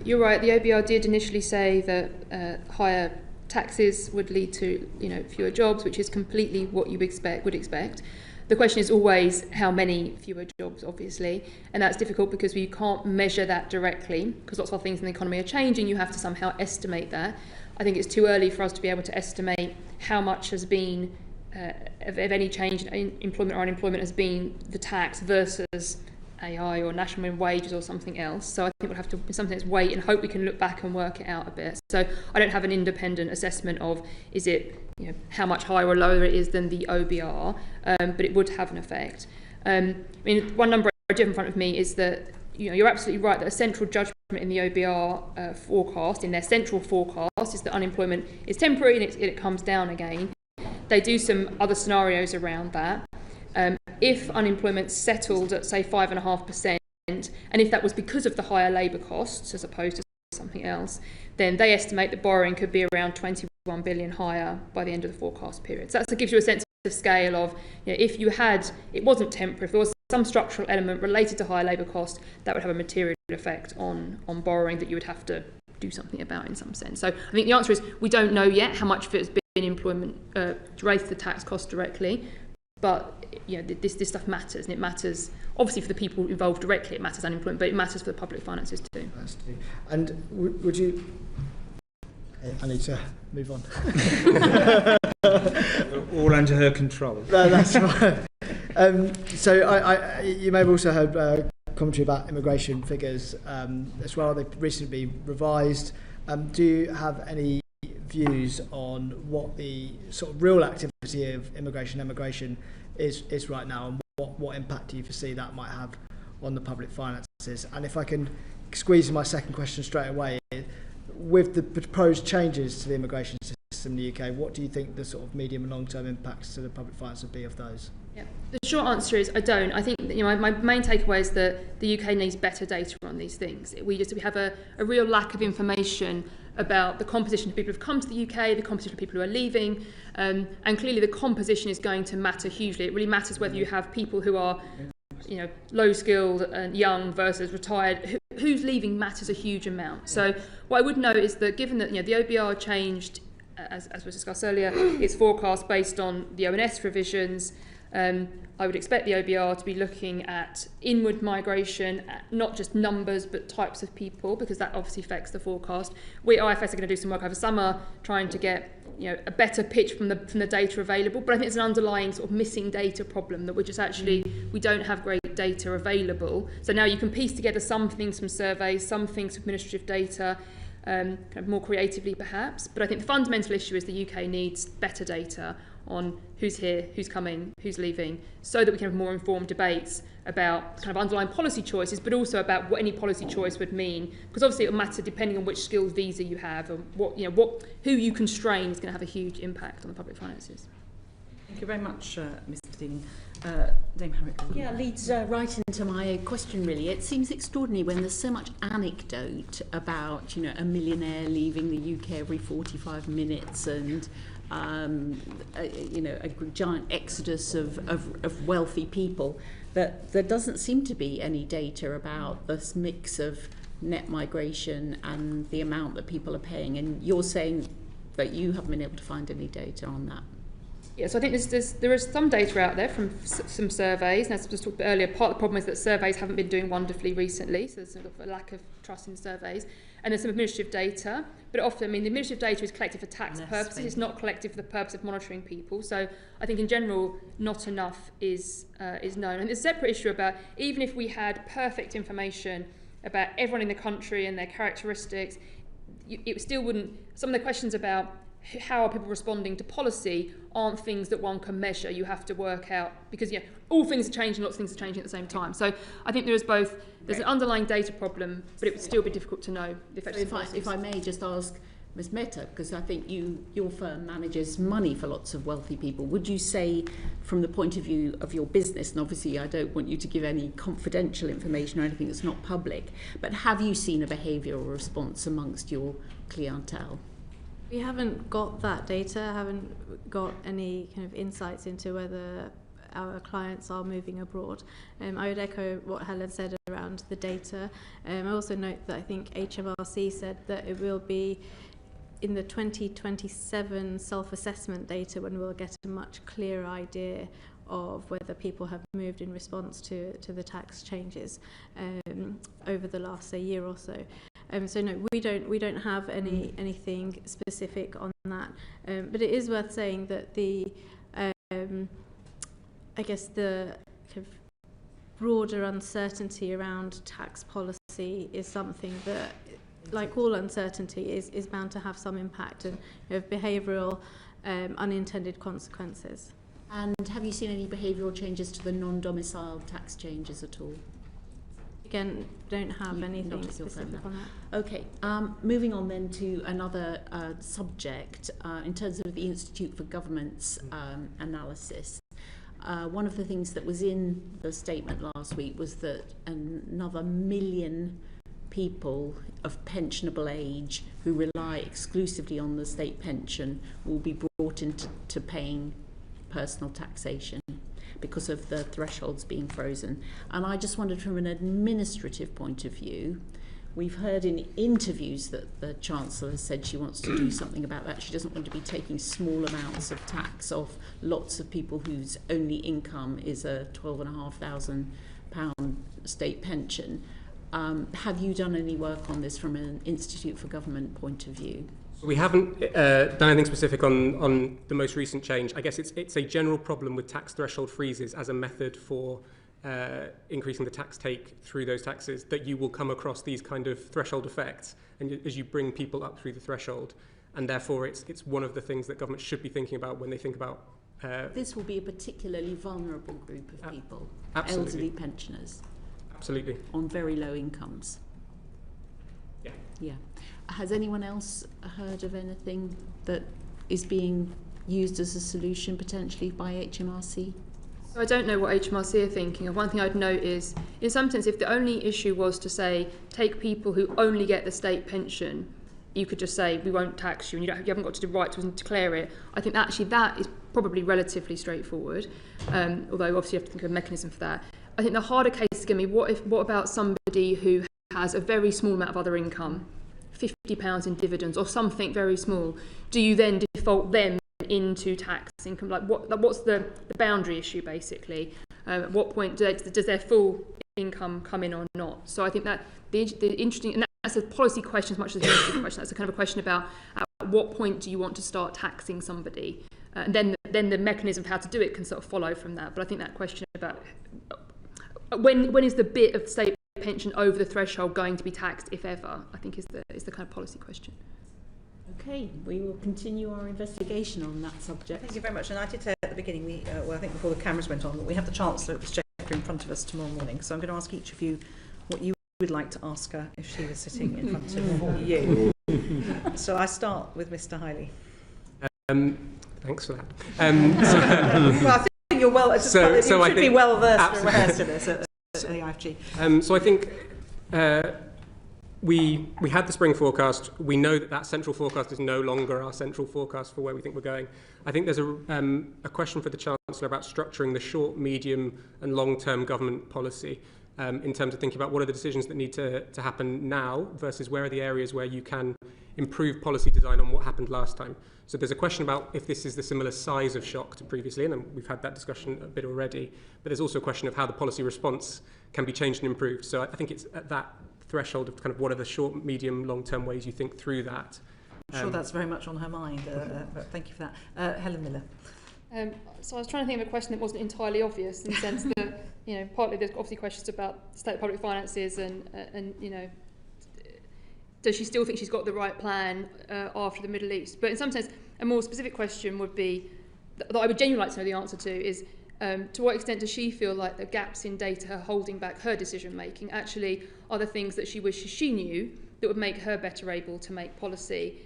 you're right, the OBR did initially say that higher taxes would lead to fewer jobs, which is completely what you would expect. The question is always how many fewer jobs, obviously, and that's difficult because we can't measure that directly because lots of things in the economy are changing. You have to somehow estimate that. I think it's too early for us to be able to estimate how much has been of any change in employment or unemployment has been the tax versus AI or national minimum wages or something else. So I think we'll have to in some sense wait and hope we can look back and work it out a bit. So I don't have an independent assessment of is it how much higher or lower it is than the OBR, but it would have an effect. One number I do have in front of me is that you're absolutely right that a central judgment in the OBR forecast, in their central forecast, is that unemployment is temporary and it comes down again. They do some other scenarios around that. If unemployment settled at, say, 5.5%, and if that was because of the higher labour costs as opposed to something else, then they estimate that borrowing could be around 21 billion higher by the end of the forecast period. So that gives you a sense of scale of, if it wasn't temporary, if there was some structural element related to higher labour costs, that would have a material effect on borrowing that you would have to do something about in some sense. So I think the answer is we don't know yet how much of it has been employment related to the tax cost directly. But this stuff matters, and it matters obviously for the people involved directly. It matters unemployment, but it matters for the public finances too. And would you? I need to move on. All under her control. No, that's right. So you may have also heard commentary about immigration figures as well. They've recently been revised. Do you have any views on what the sort of real activity of emigration is right now, and what impact do you foresee that might have on the public finances? And if I can squeezing my second question straight away, with the proposed changes to the immigration system in the UK, what do you think the sort of medium and long-term impacts to the public finance would be of those? Yeah. The short answer is I don't. I think my main takeaway is that the UK needs better data on these things. We have a real lack of information about the composition of people who have come to the UK, the composition of people who are leaving, and clearly the composition is going to matter hugely. It really matters whether you have people who are low skilled and young versus retired. Who's leaving matters a huge amount. So what I would note is that given that the OBR changed, as was discussed earlier, its forecast based on the ONS revisions, I would expect the OBR to be looking at inward migration, not just numbers but types of people, because that obviously affects the forecast. We at IFS are going to do some work over summer trying to get a better pitch from the data available, but I think it's an underlying sort of missing data problem that we don't have great data available. So now you can piece together some things from surveys, some things from administrative data, kind of more creatively perhaps, but I think the fundamental issue is the UK needs better data on who's here, who's coming, who's leaving, so that we can have more informed debates about kind of underlying policy choices, but also about what any policy choice would mean, because obviously it will matter depending on which skills visa you have, and who you constrain is going to have a huge impact on the public finances. Thank you very much, Mr. Dean. Dame Harriet. Yeah, leads right into my question really. It seems extraordinary when there's so much anecdote about, a millionaire leaving the UK every 45 minutes and a giant exodus of wealthy people, that there doesn't seem to be any data about this mix of net migration and the amount that people are paying. And you're saying that you haven't been able to find any data on that. Yes, I think there is some data out there from some surveys, and as I just talked about earlier, part of the problem is that surveys haven't been doing wonderfully recently, so there's sort of a lack of trust in surveys. And there's some administrative data, but often, the administrative data is collected for tax purposes, it's not collected for the purpose of monitoring people. So I think in general, not enough is known. And there's a separate issue about, even if we had perfect information about everyone in the country and their characteristics, it still wouldn't, some of the questions about how are people responding to policy aren't things that one can measure. You have to work out, because all things are changing, lots of things are changing at the same time. So I think there's an underlying data problem, but it would still be difficult to know the effects of policies. If I may just ask Ms. Mehta, because I think your firm manages money for lots of wealthy people, would you say, from the point of view of your business, and obviously I don't want you to give any confidential information or anything that's not public, but have you seen a behavioural response amongst your clientele? We haven't got that data, haven't got any kind of insights into whether our clients are moving abroad. I would echo what Helen said around the data. I also note that I think HMRC said that it will be in the 2027 self-assessment data when we'll get a much clearer idea of whether people have moved in response to the tax changes over the last year or so. So no, we don't have anything specific on that. But it is worth saying that the I guess the kind of broader uncertainty around tax policy is something that, like all uncertainty, is bound to have some impact and behavioural unintended consequences. And have you seen any behavioural changes to the non-domiciled tax changes at all? Again, don't have anything specific on that. Okay, moving on then to another subject in terms of the Institute for Government's analysis. One of the things that was in the statement last week was that another 1 million people of pensionable age who rely exclusively on the state pension will be brought into paying personal taxation because of the thresholds being frozen. And I just wondered, from an administrative point of view, we've heard in interviews that the Chancellor has said she wants to do something about that. She doesn't want to be taking small amounts of tax off lots of people whose only income is a £12,500 state pension. Have you done any work on this from an Institute for Government point of view? We haven't done anything specific on the most recent change. I guess it's a general problem with tax threshold freezes as a method for increasing the tax take through those taxes, that you will come across these kind of threshold effects and as you bring people up through the threshold. And therefore it's one of the things that government should be thinking about when they think about... This will be a particularly vulnerable group of people, absolutely. Elderly pensioners. Absolutely. On very low incomes. Yeah. Has anyone else heard of anything that is being used as a solution potentially by HMRC? So I don't know what HMRC are thinking of. One thing I'd note is, in some sense, if the only issue was to say, take people who only get the state pension, you could just say, we won't tax you, and you haven't got to do right to declare it. I think that is probably relatively straightforward, although obviously you have to think of a mechanism for that. I think the harder case is going to be, what about somebody who has a very small amount of other income, £50 in dividends or something very small? Do you then default them into tax income? What's the boundary issue basically? At what point does their full income come in or not? So I think that the interesting, and that's a policy question as much as an industry question. That's a kind of a question about at what point do you want to start taxing somebody, and then the mechanism of how to do it can sort of follow from that. But I think that question about when is the bit of state pension over the threshold going to be taxed, if ever, I think is the kind of policy question. Okay, we will continue our investigation on that subject. Thank you very much. And I did say at the beginning, I think before the cameras went on, that we have the Chancellor at the Exchequer in front of us tomorrow morning. So I'm going to ask each of you what you would like to ask her if she was sitting in front of you. So I start with Mr. Hiley. Thanks for that. Well, I think you're well. You should be well versed and rehearsed in this at the IFG. So I think we had the spring forecast. We know that central forecast is no longer our central forecast for where we think we're going. I think there's a question for the Chancellor about structuring the short, medium and long-term government policy in terms of thinking about what are the decisions that need to happen now versus where are the areas where you can improve policy design on what happened last time. So there's a question about if this is the similar size of shock to previously, and we've had that discussion a bit already, but there's also a question of how the policy response can be changed and improved. So I think it's at that threshold of kind of what are the short, medium, long-term ways you think through that. I'm sure that's very much on her mind, but thank you for that. Helen Miller. So I was trying to think of a question that wasn't entirely obvious in the sense that, partly there's obviously questions about the state of public finances and does she still think she's got the right plan after the Middle East? But in some sense, a more specific question would be, that I would genuinely like to know the answer to, is to what extent does she feel like the gaps in data are holding back her decision making actually are the things that she wishes she knew that would make her better able to make policy?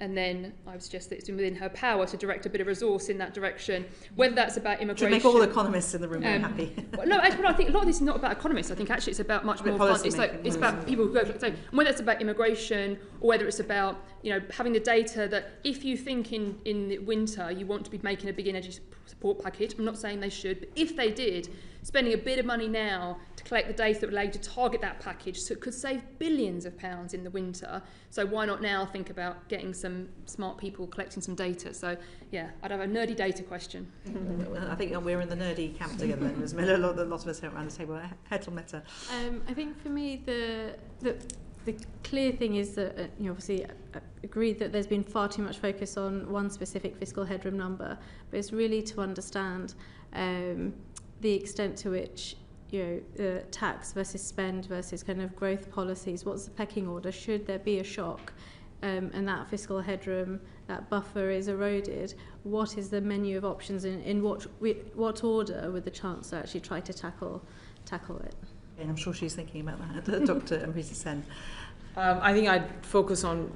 And then I would suggest that it's within her power to direct a bit of resource in that direction, whether that's about immigration. Should make all economists in the room happy. No, actually, I think a lot of this is not about economists. I think actually it's about much more fun. It's about people who go. So whether it's about immigration or whether it's about having the data that if you think in the winter you want to be making a big energy support package, I'm not saying they should, but if they did, spending a bit of money now to collect the data that would allow you to target that package, so it could save billions of pounds in the winter. So why not now think about getting some smart people collecting some data? So yeah, I'd have a nerdy data question. I think we're in the nerdy camp together then, Ms. Miller. A lot of us here around the table. Hetal Meta. I think for me the clear thing is that obviously agreed that there's been far too much focus on one specific fiscal headroom number, but it's really to understand the extent to which tax versus spend versus kind of growth policies. What's the pecking order? Should there be a shock and that fiscal headroom, that buffer is eroded? What is the menu of options? In what order would the Chancellor actually try to tackle it? And I'm sure she's thinking about that, Dr. Amrita Sen. I think I'd focus on,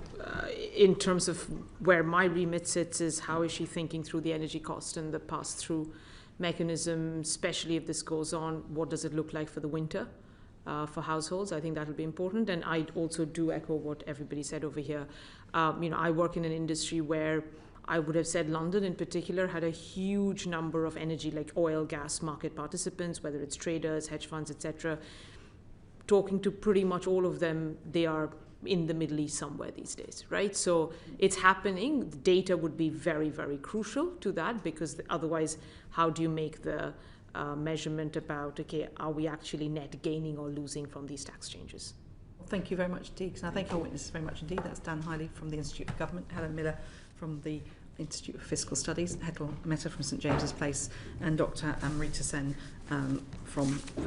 in terms of where my remit sits, is how is she thinking through the energy cost and the pass-through mechanism, especially if this goes on, what does it look like for the winter for households? I think that will be important. And I also do echo what everybody said over here. I work in an industry where I would have said London in particular had a huge number of energy, like oil, gas market participants, whether it's traders, hedge funds, etc. Talking to pretty much all of them, they are in the Middle East somewhere these days, right? So it's happening. The data would be very, very crucial to that, because otherwise, how do you make the measurement about, okay, are we actually net gaining or losing from these tax changes? Well, thank you very much indeed. And I thank our witnesses very much indeed. That's Dan Hiley from the Institute of Government, Helen Miller from the Institute of Fiscal Studies, Hetal Meta from St James's Place, and Dr. Amrita Sen from the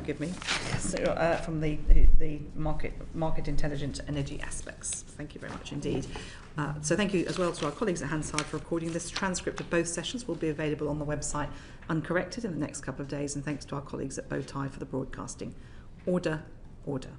Market Intelligent Energy Aspects. Thank you very much indeed. So thank you as well to our colleagues at Hansard for recording this. Transcript of both sessions will be available on the website uncorrected in the next couple of days, and thanks to our colleagues at Bowtie for the broadcasting. Order, order.